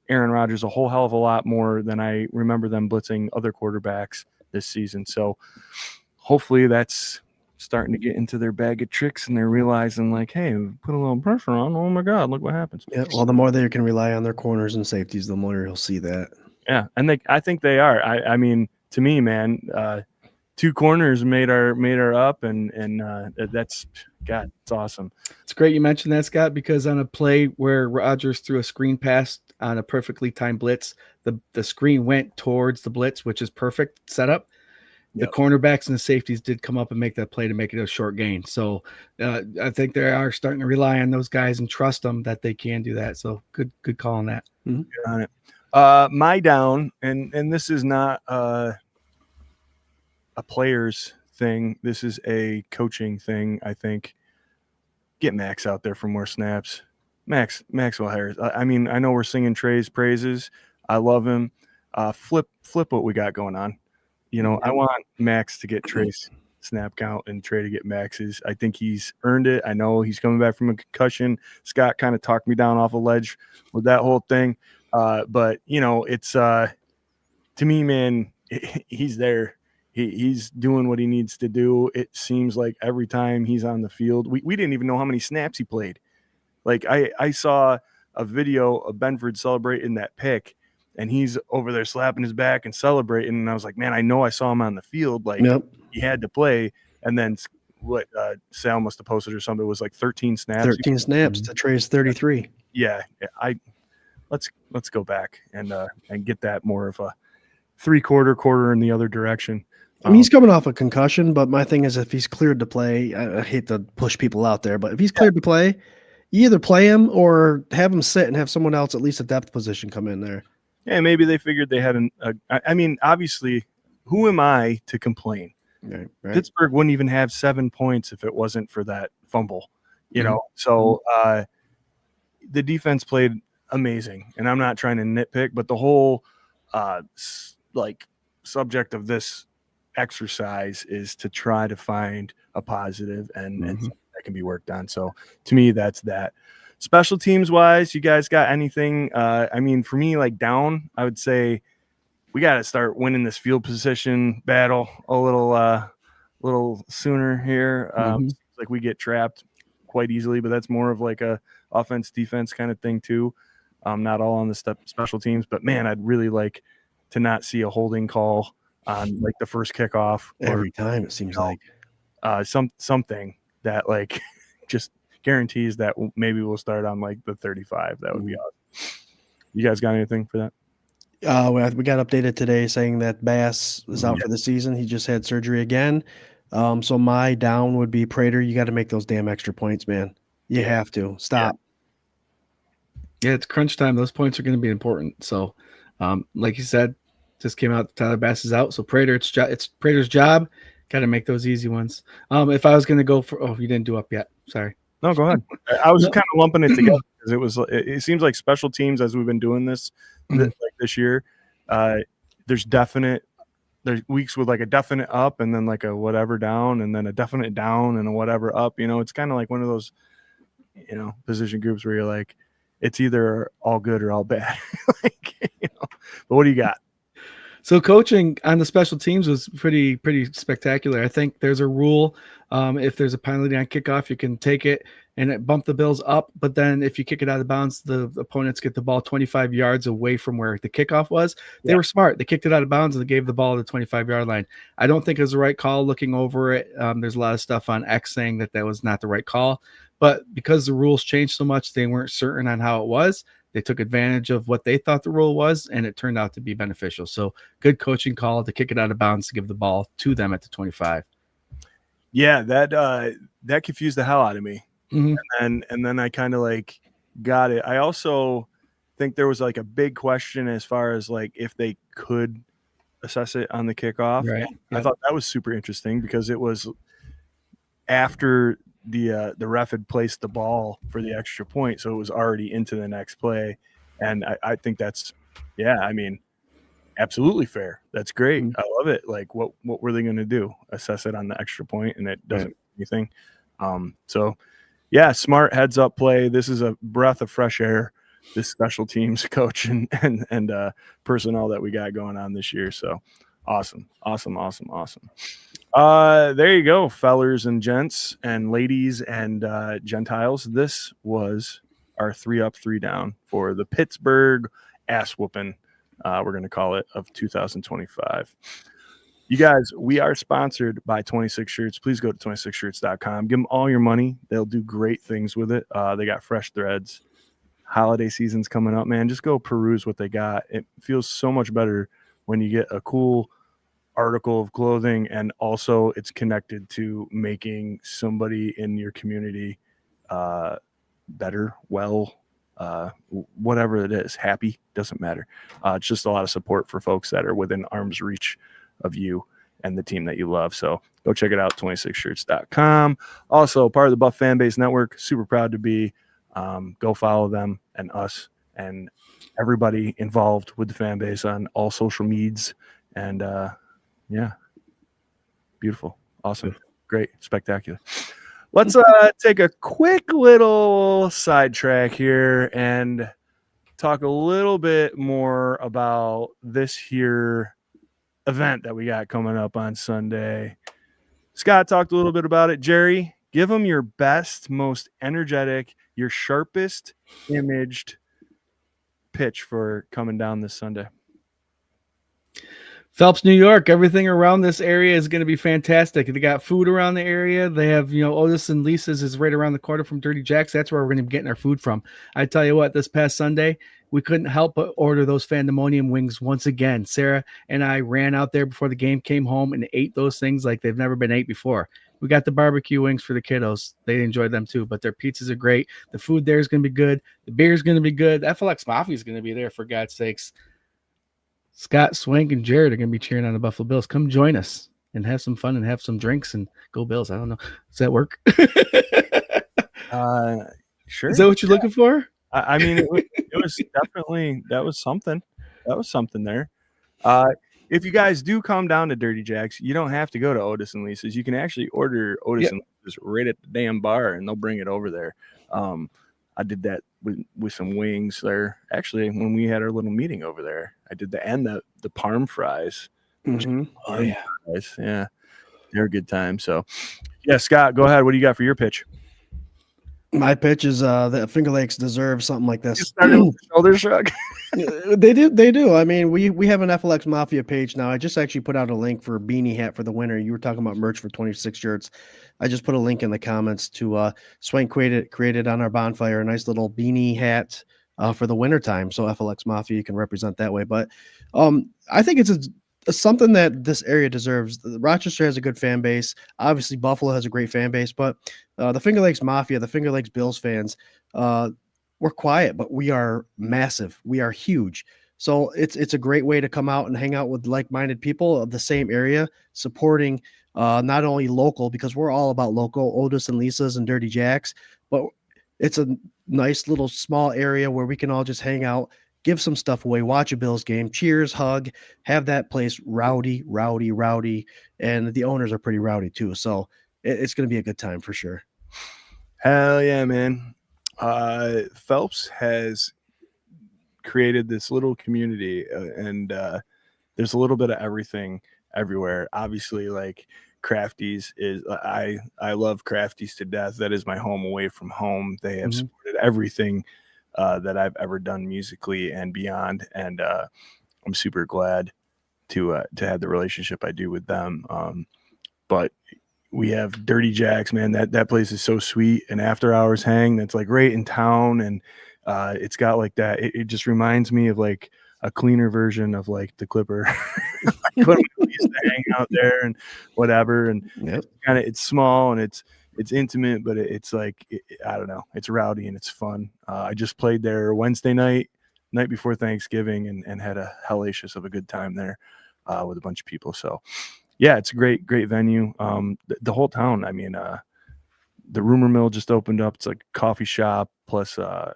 Aaron Rodgers a whole hell of a lot more than I remember them blitzing other quarterbacks this season. So hopefully that's starting to get into their bag of tricks and they're realizing like, hey, put a little pressure on. Oh my God, look what happens. Yeah. Well, the more they can rely on their corners and safeties, the more you'll see that. Yeah. And I think they are. I mean, to me, man, 2 corners made our up and that's God, it's awesome. It's great you mentioned that, Scott, because on a play where Rodgers threw a screen pass on a perfectly timed blitz, the screen went towards the blitz, which is perfect setup. The cornerbacks and the safeties did come up and make that play to make it a short gain. So I think they are starting to rely on those guys and trust them that they can do that. So good call on that. Mm-hmm. Good on it. My down, and this is not a player's thing. This is a coaching thing, I think. Get Max out there for more snaps. Maxwell Harris. I mean, I know we're singing Trey's praises. I love him. Flip what we got going on. You know, I want Max to get Trey's snap count and Trey to get Max's. I think he's earned it. I know he's coming back from a concussion. Scott kind of talked me down off a ledge with that whole thing. But, you know, it's to me, man, he's there. He's doing what he needs to do. It seems like every time he's on the field, we didn't even know how many snaps he played. Like I saw a video of Benford celebrating that pick, and he's over there slapping his back and celebrating. And I was like, man, I know I saw him on the field. Like he had to play. And then what Sal must have posted or something, it was like 13 snaps. 13 snaps. The Trey's 33. Yeah. Let's go back and get that more of a 3/4 in the other direction. I mean, he's coming off a concussion, but my thing is if he's cleared to play, I hate to push people out there, but if he's cleared to play, you either play him or have him sit and have someone else, at least a depth position, come in there. Yeah, maybe they figured they had I mean, obviously, who am I to complain? Right. Pittsburgh wouldn't even have 7 points if it wasn't for that fumble, you know? So the defense played amazing, and I'm not trying to nitpick, but the whole subject of this exercise is to try to find a positive and that can be worked on. So to me, that's that. Special teams wise, you guys got anything? I mean, for me, like down, I would say we got to start winning this field position battle a little sooner here. Mhm. Seems like we get trapped quite easily, but that's more of like a offense defense kind of thing too. Not all on the special teams, but man, I'd really like to not see a holding call on like the first kickoff or Every time it seems like. something that like just guarantees that maybe we'll start on like the 35. That would be awesome. You guys got anything for that? We got updated today saying that Bass is out for the season. He just had surgery again. So my down would be Prater. You got to make those damn extra points, man. You have to stop. Yeah, it's crunch time. Those points are going to be important. So, like you said, just came out. Tyler Bass is out. So Prater, it's Prater's job. Got to make those easy ones. If I was going to go for, you didn't do up yet. Sorry. No, go ahead. I was just kind of lumping it together because it seems like special teams as we've been doing this like this year. There's weeks with like a definite up and then like a whatever down and then a definite down and a whatever up. It's kind of like one of those position groups where you're like, it's either all good or all bad. But what do you got? So coaching on the special teams was pretty spectacular. I think there's a rule. If there's a penalty on kickoff, you can take it and it bump the Bills up. But then if you kick it out of bounds, the opponents get the ball 25 yards away from where the kickoff was. They were smart. They kicked it out of bounds and they gave the ball to the 25-yard line. I don't think it was the right call looking over it. There's a lot of stuff on X saying that was not the right call. But because the rules changed so much, they weren't certain on how it was. They took advantage of what they thought the rule was, and it turned out to be beneficial. So good coaching call to kick it out of bounds to give the ball to them at the 25. Yeah, that confused the hell out of me. And then I kind of like got it. I also think there was like a big question as far as like if they could assess it on the kickoff. Right. I thought that was super interesting because it was after the ref had placed the ball for the extra point, so it was already into the next play. And I think that's absolutely fair. That's great. I love it. Like what were they going to do? Assess it on the extra point and it doesn't do anything. So yeah, smart heads up play. This is a breath of fresh air, this special teams coach and personnel that we got going on this year. So awesome. There you go, fellers and gents and ladies and Gentiles. This was our 3 up, 3 down for the Pittsburgh ass whooping, we're going to call it, of 2025. You guys, we are sponsored by 26 Shirts. Please go to 26shirts.com. Give them all your money. They'll do great things with it. They got fresh threads. Holiday season's coming up, man. Just go peruse what they got. It feels so much better when you get a cool article of clothing and also it's connected to making somebody in your community better, whatever it is, happy, doesn't matter. It's just a lot of support for folks that are within arm's reach of you and the team that you love. So go check it out, 26shirts.com. Also part of the Buff Fan Base Network. Super proud to be. Go follow them and us and everybody involved with the fan base on all social medias. And yeah, beautiful, awesome, great, spectacular. Let's take a quick little sidetrack here and talk a little bit more about this here event that we got coming up on Sunday. Scott talked a little bit about it. Jerry, give them your best, most energetic, your sharpest imaged pitch for coming down this Sunday. Phelps, New York. Everything around this area is going to be fantastic. They got food around the area. They have, Otis and Lisa's is right around the corner from Dirty Jack's. That's where we're going to be getting our food from. I tell you what, this past Sunday, we couldn't help but order those Fandemonium wings once again. Sarah and I ran out there before the game, came home, and ate those things like they've never been ate before. We got the barbecue wings for the kiddos. They enjoyed them too, but their pizzas are great. The food there is going to be good. The beer is going to be good. FLX Mafia is going to be there, for God's sakes. Scott, Swank, and Jared are going to be cheering on the Buffalo Bills. Come join us and have some fun and have some drinks and go Bills. I don't know. Does that work? Sure. Is that what you're looking for? I mean, it was definitely, that was something. That was something there. If you guys do come down to Dirty Jack's, you don't have to go to Otis and Lisa's. You can actually order Otis and Lisa's right at the damn bar, and they'll bring it over there. I did that with some wings there. Actually, when we had our little meeting over there, I did the parm fries. Mm-hmm. Oh yeah, fries. Yeah. they're a good time. So, yeah, Scott, go ahead. What do you got for your pitch? My pitch is that Finger Lakes deserve something like this. You started with the shoulder shrug. They do. I mean, we have an FLX Mafia page now. I just actually put out a link for beanie hat for the winter. You were talking about merch for 26 shirts. I just put a link in the comments to Swank created on our bonfire a nice little beanie hat for the winter time. So FLX Mafia can represent that way. But I think it's something that this area deserves. Rochester has a good fan base. Obviously, Buffalo has a great fan base, but the Finger Lakes Mafia, the Finger Lakes Bills fans, we're quiet, but we are massive. We are huge. So it's a great way to come out and hang out with like-minded people of the same area, supporting not only local, because we're all about local, Otis and Lisa's and Dirty Jacks, but it's a nice little small area where we can all just hang out, give some stuff away, watch a Bills game, cheers, hug, have that place rowdy, and the owners are pretty rowdy too. So it's going to be a good time for sure. Hell yeah, man. Phelps has created this little community, and there's a little bit of everything everywhere. Obviously, like Crafties is I love Crafties to death. That is my home away from home. They have supported everything that I've ever done musically and beyond, and I'm super glad to have the relationship I do with them. But we have Dirty Jacks, man. That place is so sweet. An after hours hang that's like right in town, and it's got like that. It just reminds me of like a cleaner version of like the Clipper. When we used to hang out there and whatever, and it's small and it's intimate, but it's like I don't know, it's rowdy and it's fun. I just played there Wednesday night before Thanksgiving, and had a hellacious of a good time there with a bunch of people. So yeah, it's a great venue. The whole town. I mean, the Rumor Mill just opened up. It's like a coffee shop plus a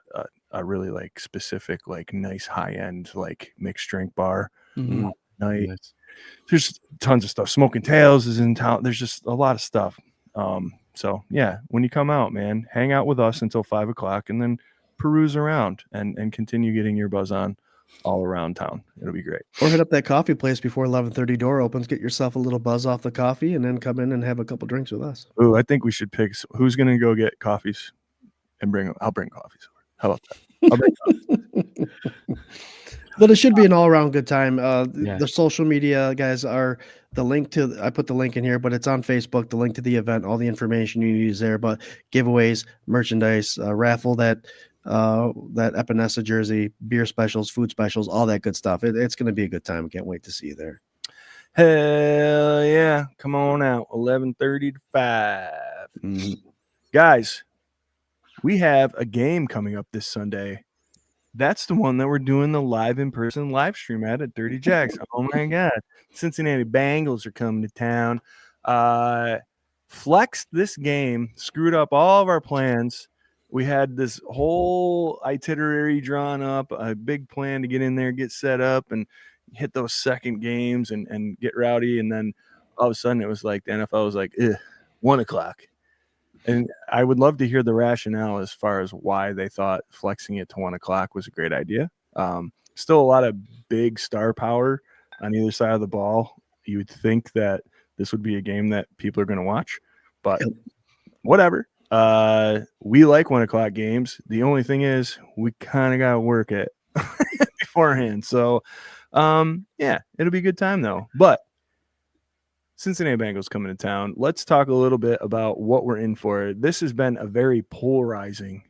really like specific, like nice high end like mixed drink bar. Night. Nice. There's tons of stuff. Smoking Tails is in town. There's just a lot of stuff. So yeah, when you come out, man, hang out with us until 5 o'clock, and then peruse around and continue getting your buzz on all around town. It'll be great. Or hit up that coffee place before 11:30 door opens. Get yourself a little buzz off the coffee, and then come in and have a couple drinks with us. Ooh, I think we should pick who's going to go get coffees and bring them. I'll bring coffees. How about that? I'll bring coffees. But it should be an all-around good time. The social media guys are the link to. I put the link in here, but it's on Facebook. The link to the event, all the information you need is there. But giveaways, merchandise, raffle, that Epinesa jersey, beer specials, food specials, all that good stuff. It's going to be a good time. I can't wait to see you there. Hell yeah! Come on out. 11:30 to 5. Guys, we have a game coming up this Sunday. That's the one that we're doing the live in-person live stream at Dirty Jacks. Oh my God. Cincinnati Bengals are coming to town. Flexed this game, screwed up all of our plans. We had this whole itinerary drawn up, a big plan to get in there, get set up, and hit those second games and get rowdy. And then all of a sudden it was like the NFL was like, 1 o'clock. And I would love to hear the rationale as far as why they thought flexing it to 1 o'clock was a great idea. Still a lot of big star power on either side of the ball. You would think that this would be a game that people are going to watch, but whatever. We like 1 o'clock games. The only thing is we kind of got to work it beforehand. So, yeah, it'll be a good time though. But Cincinnati Bengals coming to town. Let's talk a little bit about what we're in for. This has been a very polarizing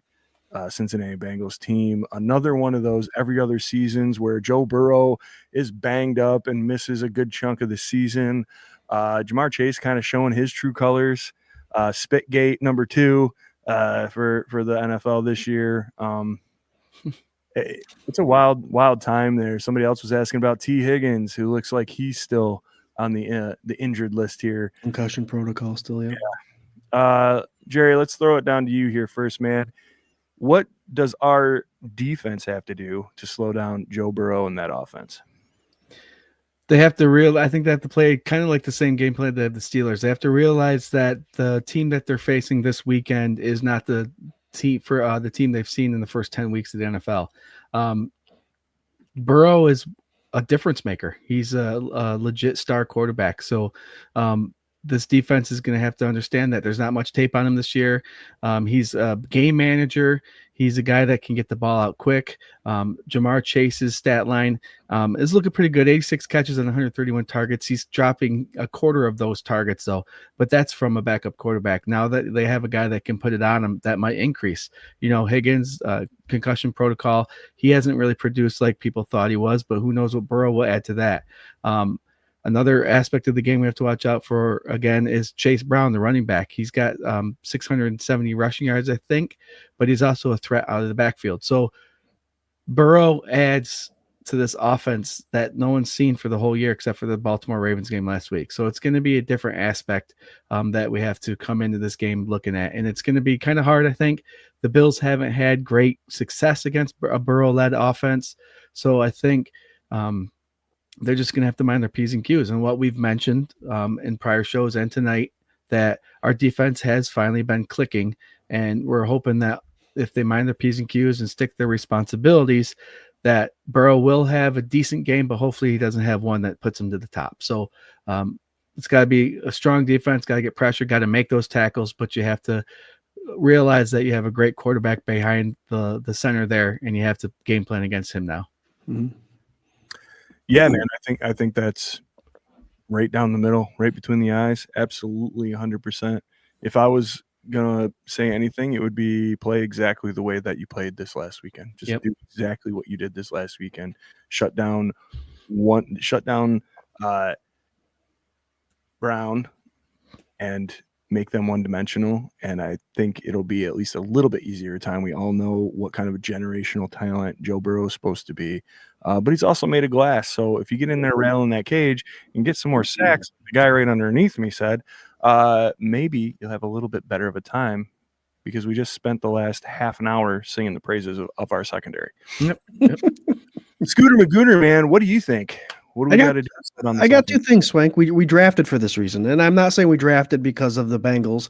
Cincinnati Bengals team. Another one of those every other seasons where Joe Burrow is banged up and misses a good chunk of the season. Jamar Chase kind of showing his true colors. Spitgate number 2 for the NFL this year. It's a wild time there. Somebody else was asking about T. Higgins, who looks like he's still on the injured list here. Concussion protocol still, yeah. Jerry, let's throw it down to you here first, man. What does our defense have to do to slow down Joe Burrow in that offense? They have to I think they have to play kind of like the same game plan that the Steelers. They have to realize that the team that they're facing this weekend is not the team for the team they've seen in the first 10 weeks of the NFL. Burrow is a difference maker. He's a legit star quarterback. So this defense is going to have to understand that there's not much tape on him this year. He's a game manager. He's a guy that can get the ball out quick. Jamar Chase's stat line is looking pretty good. 86 catches and 131 targets. He's dropping a quarter of those targets, though. But that's from a backup quarterback. Now that they have a guy that can put it on him, that might increase. Higgins, concussion protocol. He hasn't really produced like people thought he was, but who knows what Burrow will add to that. Another aspect of the game we have to watch out for, again, is Chase Brown, the running back. He's got 670 rushing yards, I think, but he's also a threat out of the backfield. So Burrow adds to this offense that no one's seen for the whole year except for the Baltimore Ravens game last week. So it's going to be a different aspect that we have to come into this game looking at. And it's going to be kind of hard, I think. The Bills haven't had great success against a Burrow-led offense. So I think they're just going to have to mind their P's and Q's. And what we've mentioned in prior shows and tonight, that our defense has finally been clicking. And we're hoping that if they mind their P's and Q's and stick to their responsibilities, that Burrow will have a decent game, but hopefully he doesn't have one that puts him to the top. So it's got to be a strong defense, got to get pressure, got to make those tackles, but you have to realize that you have a great quarterback behind the center there, and you have to game plan against him now. Mm-hmm. Yeah, man, I think that's right down the middle, right between the eyes. Absolutely 100%. If I was going to say anything, it would be play exactly the way that you played this last weekend. Just do exactly what you did this last weekend. Shut down Brown and make them one-dimensional, and I think it'll be at least a little bit easier time. We all know what kind of a generational talent Joe Burrow is supposed to be, but he's also made of glass. So if you get in there rattling that cage and get some more sacks, the guy right underneath me said, maybe you'll have a little bit better of a time, because we just spent the last half an hour singing the praises of our secondary. Yep. Scooter Magooter, man, what do you think? What do we got to do? I got two things, Swank. We drafted for this reason, and I'm not saying we drafted because of the Bengals.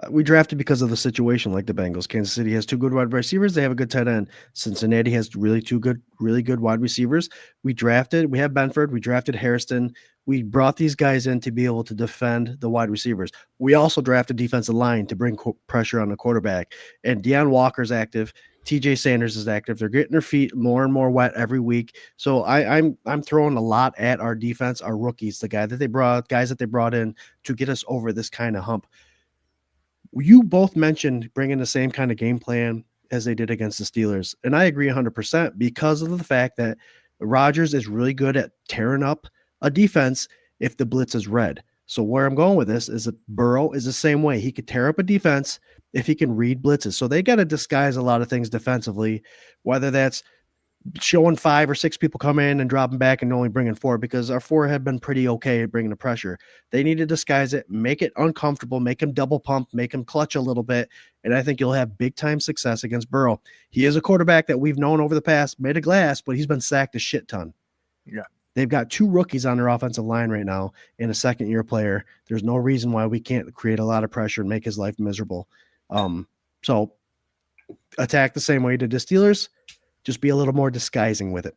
We drafted because of the situation like the Bengals. Kansas City has two good wide receivers. They have a good tight end. Cincinnati has really good wide receivers. We have Benford. We drafted Hairston. We brought these guys in to be able to defend the wide receivers. We also drafted defensive line to bring pressure on the quarterback. And Deion Walker's active. TJ Sanders is active. They're getting their feet more and more wet every week. So I'm throwing a lot at our defense, our rookies, guys that they brought in to get us over this kind of hump. You both mentioned bringing the same kind of game plan as they did against the Steelers. And I agree 100% because of the fact that Rodgers is really good at tearing up a defense if the blitz is red. So where I'm going with this is that Burrow is the same way. He could tear up a defense if he can read blitzes. So they got to disguise a lot of things defensively, whether that's showing 5 or 6 people come in and dropping back and only bringing 4, because our 4 have been pretty okay at bringing the pressure. They need to disguise it, make it uncomfortable, make him double pump, make him clutch a little bit, and I think you'll have big-time success against Burrow. He is a quarterback that we've known over the past, made of glass, but he's been sacked a shit ton. Yeah. They've got 2 rookies on their offensive line right now and a second-year player. There's no reason why we can't create a lot of pressure and make his life miserable. So attack the same way you did the Steelers. Just be a little more disguising with it.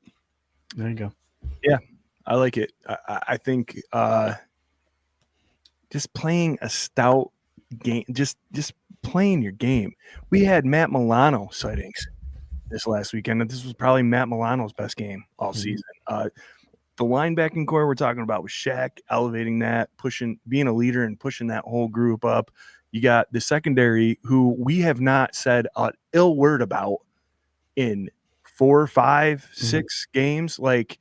There you go. Yeah, I like it. I think just playing a stout game, just playing your game. We had Matt Milano sightings this last weekend, and this was probably Matt Milano's best game all season. The linebacking core we're talking about with Shaq elevating that, being a leader and pushing that whole group up. You got the secondary, who we have not said an ill word about in 4, 5, 6 games. Like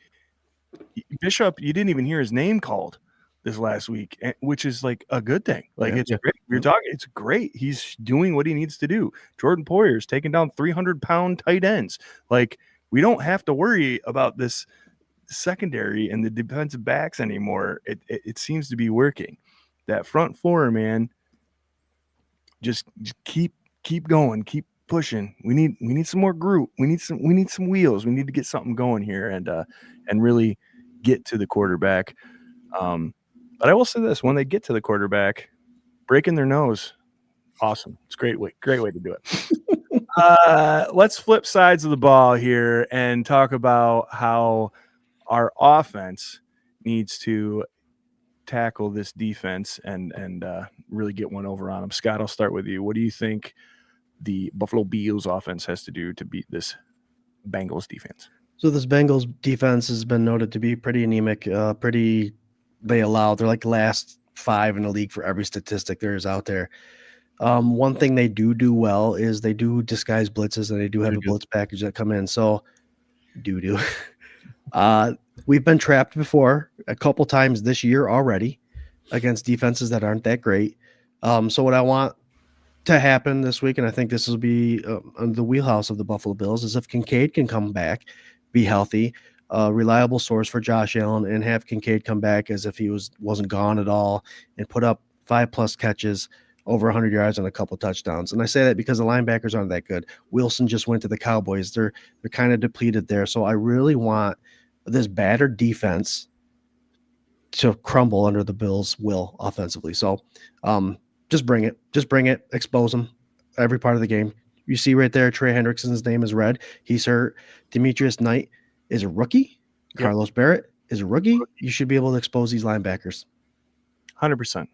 Bishop, you didn't even hear his name called this last week, which is like a good thing. Like it's great. We're talking, it's great. He's doing what he needs to do. Jordan Poyer's taking down 300-pound tight ends. Like we don't have to worry about this secondary and the defensive backs anymore. It seems to be working. That front four, man, just keep going, keep pushing. We need some more group. We need some wheels. We need to get something going here and really get to the quarterback. But I will say this: when they get to the quarterback, breaking their nose, awesome. It's a great way to do it. Let's flip sides of the ball here and talk about how our offense needs to tackle this defense and really get one over on them. Scott, I'll start with you. What do you think the Buffalo Bills offense has to do to beat this Bengals defense? So this Bengals defense has been noted to be pretty anemic. They're like last 5 in the league for every statistic there is out there. One thing they do well is they do disguise blitzes, and they do have a blitz package that come in. So we've been trapped before a couple times this year already against defenses that aren't that great. So what I want to happen this week, and I think this will be on the wheelhouse of the Buffalo Bills, is if Kincaid can come back, be healthy, reliable source for Josh Allen, and have Kincaid come back as if he wasn't gone at all, and put up 5+ catches, over 100 yards, and a couple touchdowns. And I say that because the linebackers aren't that good. Wilson just went to the Cowboys. They're kind of depleted there. So I really want this battered defense to crumble under the Bills' will offensively. So just bring it, expose them every part of the game. You see right there, Trey Hendrickson's name is red. He's hurt. Demetrius Knight is a rookie. Yep. Carlos Barrett is a rookie. You should be able to expose these linebackers. 100%.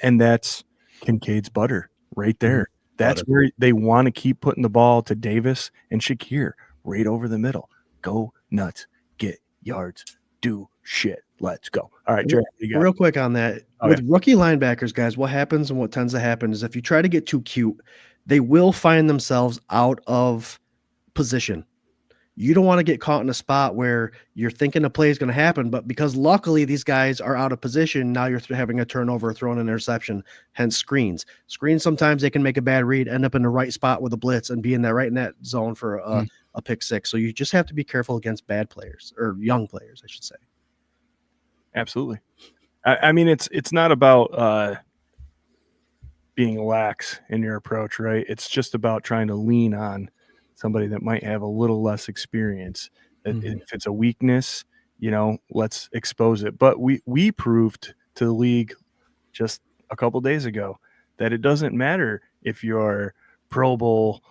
And that's Kincaid's butter right there. That's where they want to keep putting the ball to Davis and Shakir right over the middle. Go nuts. Get yards. Do shit. Let's go. All right, Jerry, real quick on that. With rookie linebackers, guys, what happens and what tends to happen is if you try to get too cute, they will find themselves out of position. You don't want to get caught in a spot where you're thinking a play is going to happen, but because luckily these guys are out of position, now you're having a turnover, throwing an interception, hence screens. Screens, sometimes they can make a bad read, end up in the right spot with a blitz, and be in right in that zone for a pick six. So you just have to be careful against bad players, or young players, I should say. Absolutely. I mean, it's not about being lax in your approach, right? It's just about trying to lean on somebody that might have a little less experience. If it's a weakness, let's expose it. But we proved to the league just a couple days ago that it doesn't matter if you're Pro Bowl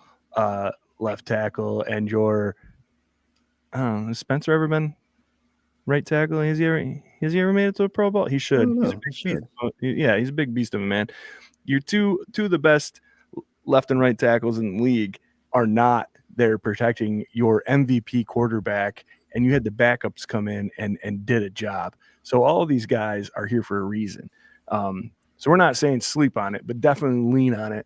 left tackle and you're, has Spencer ever been right tackle? Has he ever made it to a Pro Bowl? He should. He's a big beast. Yeah, he's a big beast of a man. You're two of the best left and right tackles in the league are not there protecting your MVP quarterback, and you had the backups come in and did a job. So all of these guys are here for a reason. So we're not saying sleep on it, but definitely lean on it.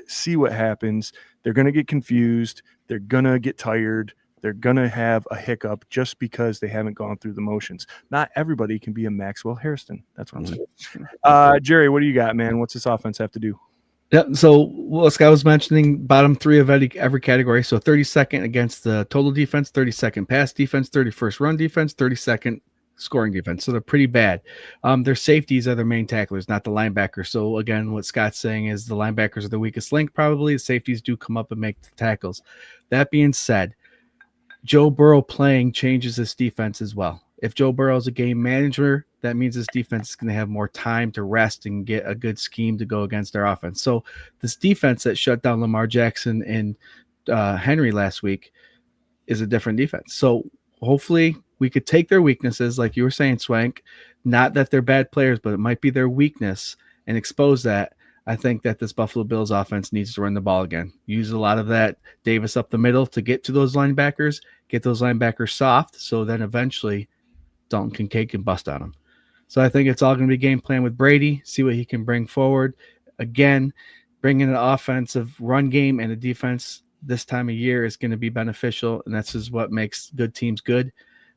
See what happens. They're going to get confused. They're going to get tired. They're going to have a hiccup just because they haven't gone through the motions. Not everybody can be a Maxwell Hairston. That's what I'm saying. Jerry, what do you got, man? What's this offense have to do? Yeah, so Scott was mentioning bottom 3 of every category. So 32nd against the total defense, 32nd pass defense, 31st run defense, 32nd scoring defense. So they're pretty bad. Their safeties are their main tacklers, not the linebackers. So again, what Scott's saying is the linebackers are the weakest link probably. The safeties do come up and make the tackles. That being said, Joe Burrow playing changes this defense as well. If Joe Burrow is a game manager, that means this defense is going to have more time to rest and get a good scheme to go against their offense. So this defense that shut down Lamar Jackson and Henry last week is a different defense. So hopefully we could take their weaknesses, like you were saying, Swank, not that they're bad players, but it might be their weakness, and expose that. I think that this Buffalo Bills offense needs to run the ball again. Use a lot of that Davis up the middle to get to those linebackers, get those linebackers soft, so then eventually Dalton Kincaid can bust on them. So I think it's all going to be game plan with Brady, see what he can bring forward. Again, bringing an offensive run game and a defense this time of year is going to be beneficial, and that's just what makes good teams good.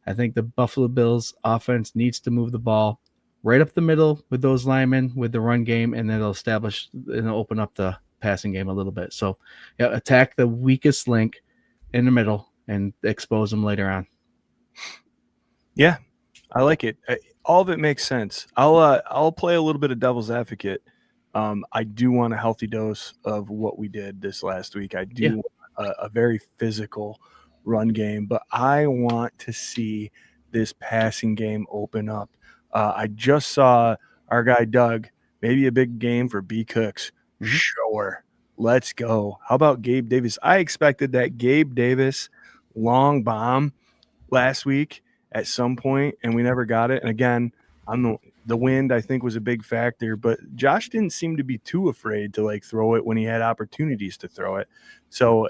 I think the Buffalo Bills offense needs to move the ball right up the middle with those linemen with the run game, and then it'll establish and open up the passing game a little bit. So yeah, attack the weakest link in the middle and expose them later on. Yeah, I like it. All of it makes sense. I'll play a little bit of devil's advocate. I do want a healthy dose of what we did this last week. I do want a very physical run game, but I want to see this passing game open up. I just saw our guy Doug, maybe a big game for B. Cooks. Sure. Let's go. How about Gabe Davis? I expected that Gabe Davis long bomb last week at some point, and we never got it. And again, The wind, I think, was a big factor, but Josh didn't seem to be too afraid to like throw it when he had opportunities to throw it. So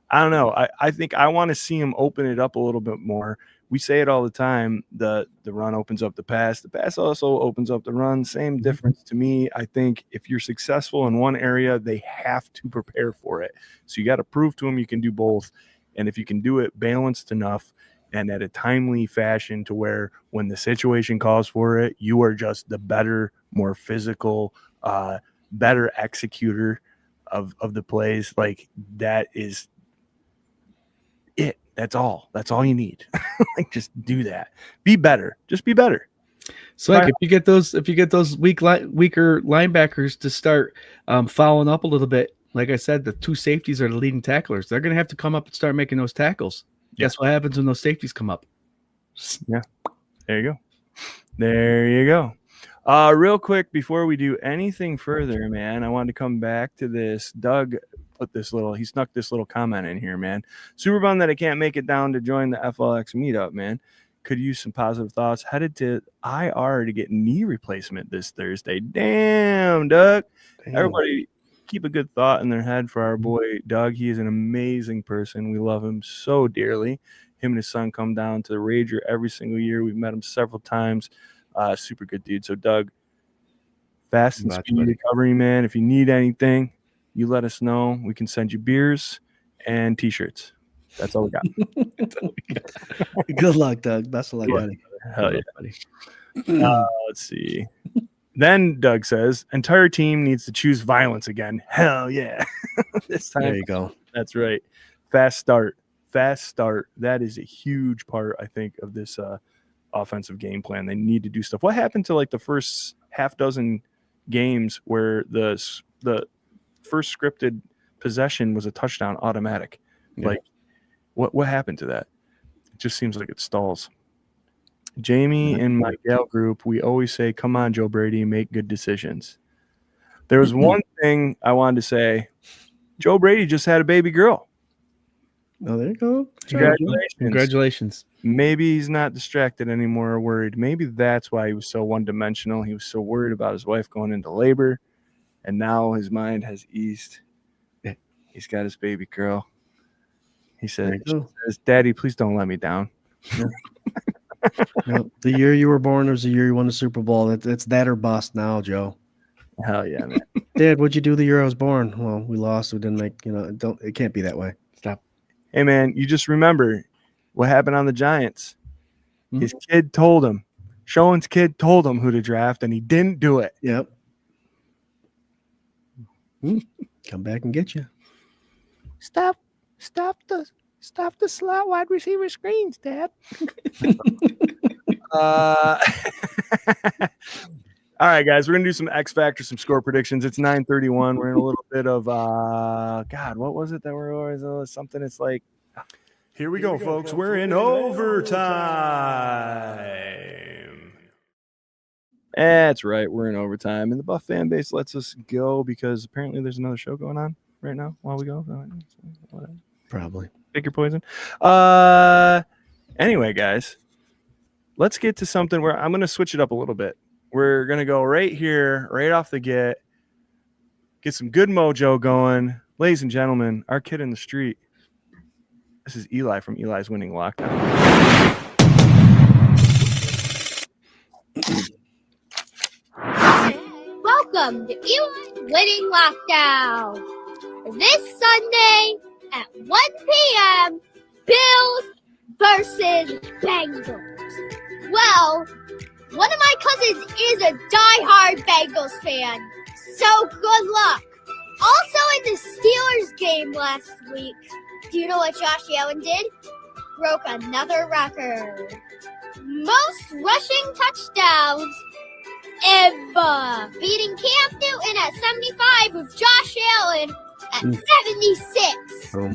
I don't know. I think I want to see him open it up a little bit more. We say it all the time. The run opens up the pass. The pass also opens up the run. Same difference to me. I think if you're successful in one area, they have to prepare for it. So you got to prove to them you can do both. And if you can do it balanced enough and at a timely fashion to where when the situation calls for it, you are just the better, more physical, better executor of the plays, like that is it. That's all you need. Like, just do that. Be better. Just be better. So like, if you get those weaker linebackers to start following up a little bit, like I said, the two safeties are the leading tacklers. They're going to have to come up and start making those tackles. Yeah. Guess what happens when those safeties come up? Yeah. There you go. Real quick, before we do anything further, man, I wanted to come back to this. Doug he snuck this little comment in here, man. Super bummed that I can't make it down to join the FLX meetup, man. Could use some positive thoughts. Headed to IR to get knee replacement this Thursday. Damn, Doug. Damn. Everybody keep a good thought in their head for our boy Doug. He is an amazing person. We love him so dearly. Him and his son come down to the Rager every single year. We've met him several times. Super good dude. So Doug, fast and speedy recovery, man. If you need anything, you let us know. We can send you beers and t-shirts. That's all we got. Good luck, Doug. Best of luck, buddy. Hell yeah, buddy. Let's see. Then Doug says, entire team needs to choose violence again. Hell yeah. This time. There you go. That's right. Fast start. That is a huge part, I think, of this offensive game plan. They need to do stuff. What happened to like the first half dozen games where the first scripted possession was a touchdown automatic? Yeah. Like, what happened to that? It just seems like it stalls. Jamie and my gal group, we always say, come on, Joe Brady, make good decisions. There was one thing I wanted to say. Joe Brady just had a baby girl. Oh, there you go. Congratulations. Maybe he's not distracted anymore or worried. Maybe that's why he was so one-dimensional. He was so worried about his wife going into labor, and now his mind has eased. He's got his baby girl. He says, Daddy, please don't let me down. The year you were born was the year you won the Super Bowl. It's that or bust now, Joe. Hell yeah, man. Dad, what'd you do the year I was born? Well, we lost. We didn't make, it can't be that way. Stop. Hey, man, you just remember what happened on the Giants. Mm-hmm. His kid told him. Schoen's kid told him who to draft, and he didn't do it. Yep. Come back and get you. Stop the slot wide receiver screens, Dad. All right, guys, we're gonna do some X Factor, some score predictions. It's 9:31. We're in a little bit of God, what was it that we're always something? It's like, here we go, folks. We're in overtime. That's right, we're in overtime, and the Buff fan base lets us go because apparently there's another show going on right now while we go. Probably. Pick your poison. Anyway, guys, let's get to something where I'm going to switch it up a little bit. We're going to go right here, right off the get some good mojo going. Ladies and gentlemen, our kid in the street. This is Eli from Eli's Winning Lockdown. Welcome to Eli's Winning Lockdown. This Sunday at 1 p.m., Bills versus Bengals. Well, one of my cousins is a diehard Bengals fan, so good luck. Also in the Steelers game last week, do you know what Josh Allen did? Broke another record. Most rushing touchdowns ever, beating Cam Newton at 75 with Josh Allen at 76. Oh.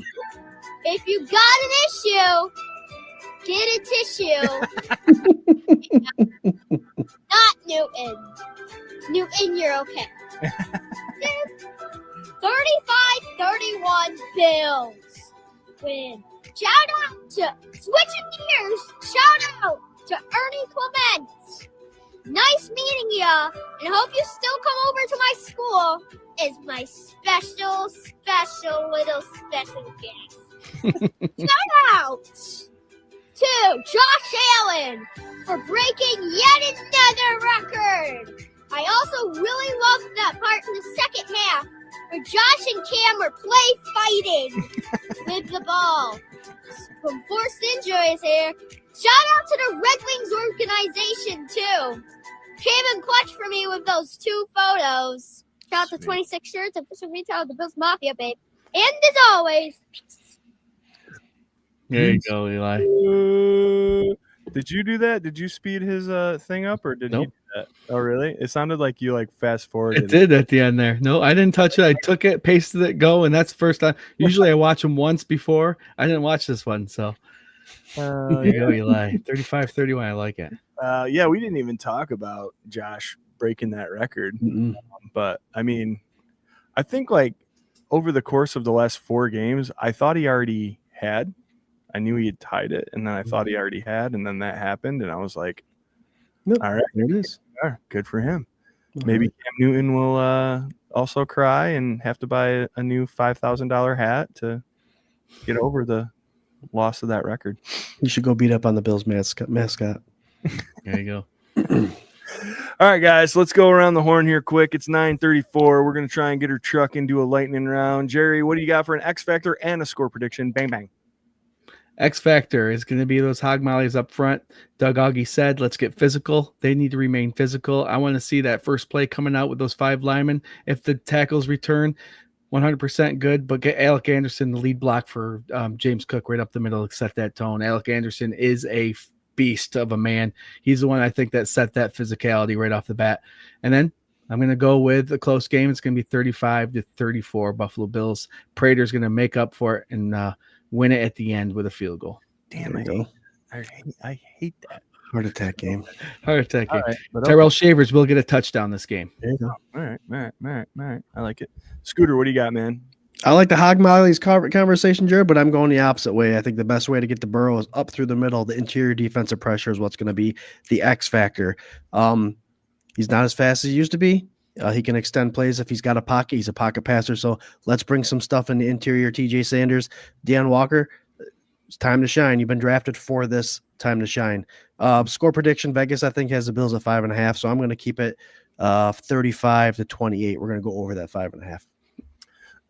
If you got an issue, get a tissue. Not Newton. Newton, you're okay. 35-31 Bills win. Shout out to, switching gears, shout out to Ernie Clement. nice meeting ya, and hope you still come over to my school as my special little special guest. Shout out to Josh Allen for breaking yet another record. I also really loved that part in the second half where Josh and Cam were play fighting with the ball. From forced injuries here. Shout out to the Red Wings organization too. Came in clutch for me with those 2 photos. Shout out to 26 shirts and official retail of the Bills Mafia, babe. And as always, There you go, Eli. Did you do that? Did you speed his thing up, or did he Nope. do that? Oh, really? It sounded like you fast forwarded. It did at the end there. No, I didn't touch it. I took it, pasted it, go, and that's the first time. Usually I watch them once before. I didn't watch this one, so there you go, Eli. 35-31. I like it. Yeah, we didn't even talk about Josh breaking that record. But I mean, I think over the course of the last 4 games, I thought he already had. I knew he had tied it, and then I thought he already had, and then that happened, and I was like, Nope, all right, there it is. good for him. Maybe Cam Newton will also cry and have to buy a new $5,000 hat to get over the loss of that record. You should go beat up on the Bills mascot. There you go. All right, guys, let's go around the horn here quick. It's 9:34. We're going to try and get her truck into a lightning round. Jerry, what do you got for an X Factor and a score prediction? Bang, bang. X Factor is going to be those hog mollies up front. Doug Augie said, let's get physical. They need to remain physical. I want to see that first play coming out with those 5 linemen. If the tackles return, 100% good, but get Alec Anderson the lead block for James Cook right up the middle to set that tone. Alec Anderson is a beast of a man. He's the one I think that set that physicality right off the bat. And then I'm going to go with a close game. It's going to be 35-34 Buffalo Bills. Prater's going to make up for it and win it at the end with a field goal. Damn, I hate that. Heart attack game. Heart attack game. Right, Tyrell Shavers will get a touchdown this game. There you go. All right. I like it. Scooter, what do you got, man? I like the hog mollies conversation, Jared, but I'm going the opposite way. I think the best way to get the Burrow is up through the middle. The interior defensive pressure is what's going to be the X factor. He's not as fast as he used to be. He can extend plays if he's got a pocket. He's a pocket passer. So let's bring some stuff in the interior. TJ Sanders, Deion Walker, it's time to shine. You've been drafted for this time to shine. Score prediction, Vegas, I think, has the Bills at 5.5. So I'm going to keep it 35-28. We're going to go over that 5.5.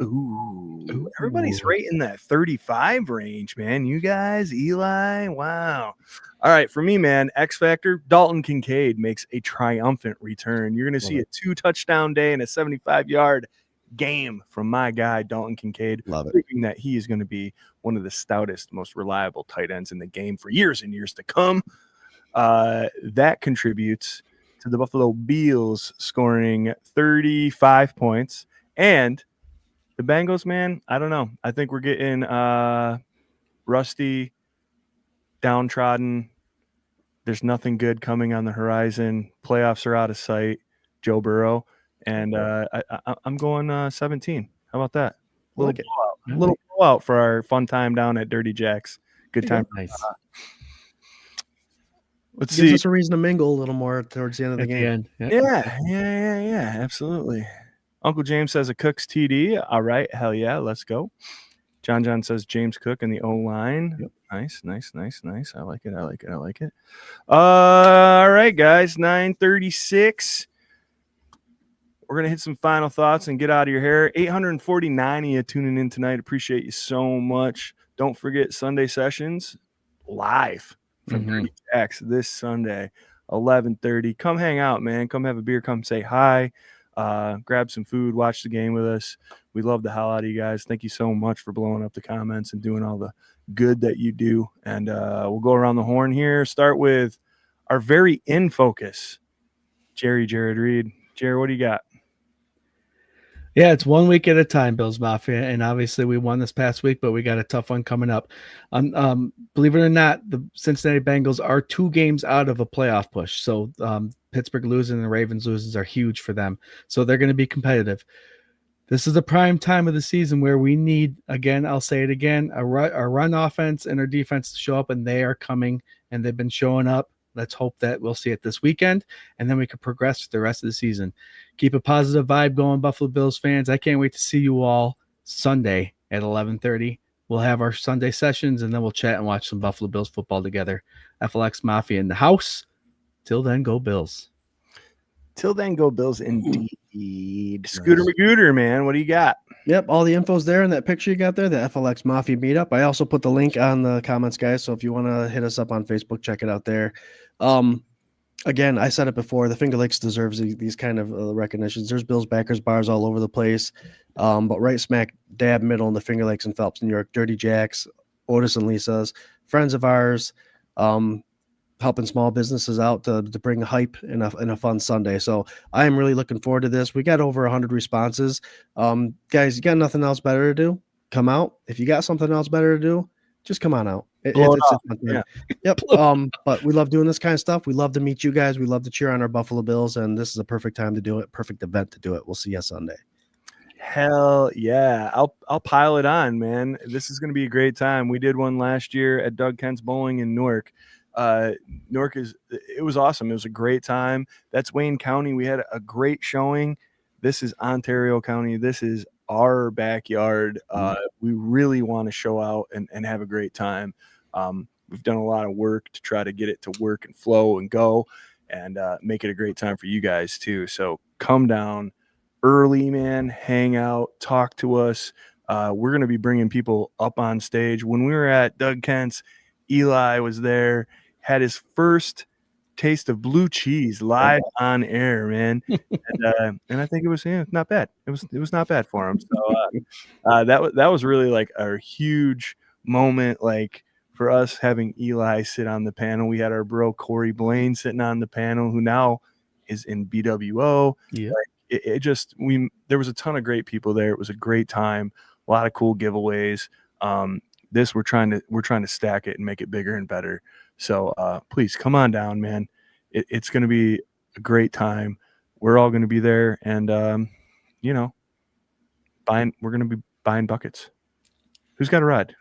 Ooh, everybody's right in that 35 range, man. You guys, Eli, wow. All right, for me, man, X Factor, Dalton Kincaid makes a triumphant return. You're going to see a 2-touchdown day and a 75-yard game from my guy, Dalton Kincaid. Love it. Thinking that he is going to be one of the stoutest, most reliable tight ends in the game for years and years to come. That contributes to the Buffalo Bills scoring 35 points. And the Bengals, man, I don't know. I think we're getting rusty, downtrodden. There's nothing good coming on the horizon. Playoffs are out of sight. Joe Burrow. And I'm going 17. How about that? A little blowout for our fun time down at Dirty Jack's. Good time. Nice. Let's Gives see. us a reason to mingle a little more towards the end of the game. Yeah, absolutely. Uncle James says a Cook's TD. All right, hell yeah, let's go. John says James Cook in the O-line. Yep. Nice. I like it. All right, guys, 9:36. We're going to hit some final thoughts and get out of your hair. 849 of you tuning in tonight. Appreciate you so much. Don't forget Sunday sessions live from Dirty Jack's this Sunday, 11:30. Come hang out, man. Come have a beer. Come say hi. Grab some food. Watch the game with us. We love the hell out of you guys. Thank you so much for blowing up the comments and doing all the good that you do. And we'll go around the horn here. Start with our very in focus, Jared Reed. Jerry, what do you got? Yeah, it's 1 week at a time, Bills Mafia, and obviously we won this past week, but we got a tough one coming up. Believe it or not, the Cincinnati Bengals are 2 games out of a playoff push, so Pittsburgh losing and the Ravens losing are huge for them, so they're going to be competitive. This is the prime time of the season where we need, again, I'll say it again, our run offense and our defense to show up, and they are coming, and they've been showing up let's hope that we'll see it this weekend, and then we can progress the rest of the season. Keep a positive vibe going, Buffalo Bills fans. I can't wait to see you all Sunday at 11:30. We'll have our Sunday sessions, and then we'll chat and watch some Buffalo Bills football together. FLX Mafia in the house. Till then, go Bills. Till then, go Bills indeed. Scooter Magooter, man. What do you got? Yep, all the info's there in that picture you got there, the FLX Mafia meetup. I also put the link on the comments, guys. So if you want to hit us up on Facebook, check it out there. Again, I said it before, the Finger Lakes deserves these kind of recognitions. There's Bills backers bars all over the place. But right smack dab middle in the Finger Lakes and Phelps, New York, Dirty Jacks, Otis and Lisa's, friends of ours, helping small businesses out to bring hype in a fun Sunday. So I am really looking forward to this. We got over 100 responses. Guys, you got nothing else better to do? Come out. If you got something else better to do, just come on out. It's a fun thing. Yep. But we love doing this kind of stuff. We love to meet you guys. We love to cheer on our Buffalo Bills, and this is a perfect time to do it. Perfect event to do it. We'll see you Sunday. Hell yeah. I'll pile it on, man. This is going to be a great time. We did one last year at Doug Kent's Bowling in Newark. It was awesome. It was a great time. That's Wayne County. We had a great showing. This is Ontario County. This is our backyard. We really want to show out and have a great time. We've done a lot of work to try to get it to work and flow and go and make it a great time for you guys too. So come down early, man, hang out, talk to us. We're going to be bringing people up on stage. When we were at Doug Kent's, Eli was there, had his first taste of blue cheese live on air, man. And I think it was not bad. It was not bad for him. So that was really like a huge moment, like for us having Eli sit on the panel. We had our bro Corey Blaine sitting on the panel, who now is in BWO. Yeah. Like, there was a ton of great people there. It was a great time, a lot of cool giveaways. We're trying to stack it and make it bigger and better. So please come on down, man. It's going to be a great time. We're all going to be there, and we're going to be buying buckets. Who's got a ride?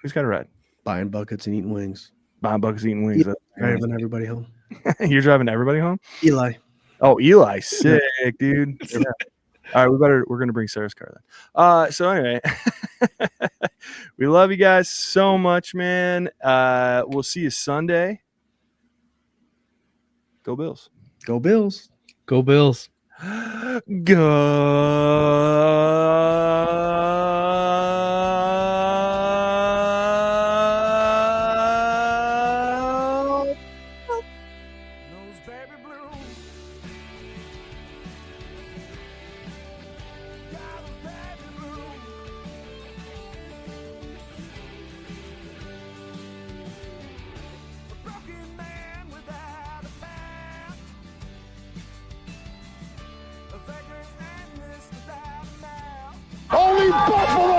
Buying buckets and eating wings. Buying buckets, eating wings. Yep. Driving everybody home. You're driving everybody home? Eli. Oh, Eli, sick, dude. Yeah. All right, we're gonna bring Sarah's car then. So anyway, we love you guys so much, man. We'll see you Sunday. Go Bills. Go Bills. Go Bills. Those baby blues. Yeah, those baby blues. A broken man without a path. A vagrant and this without a mouth. Only Buffalo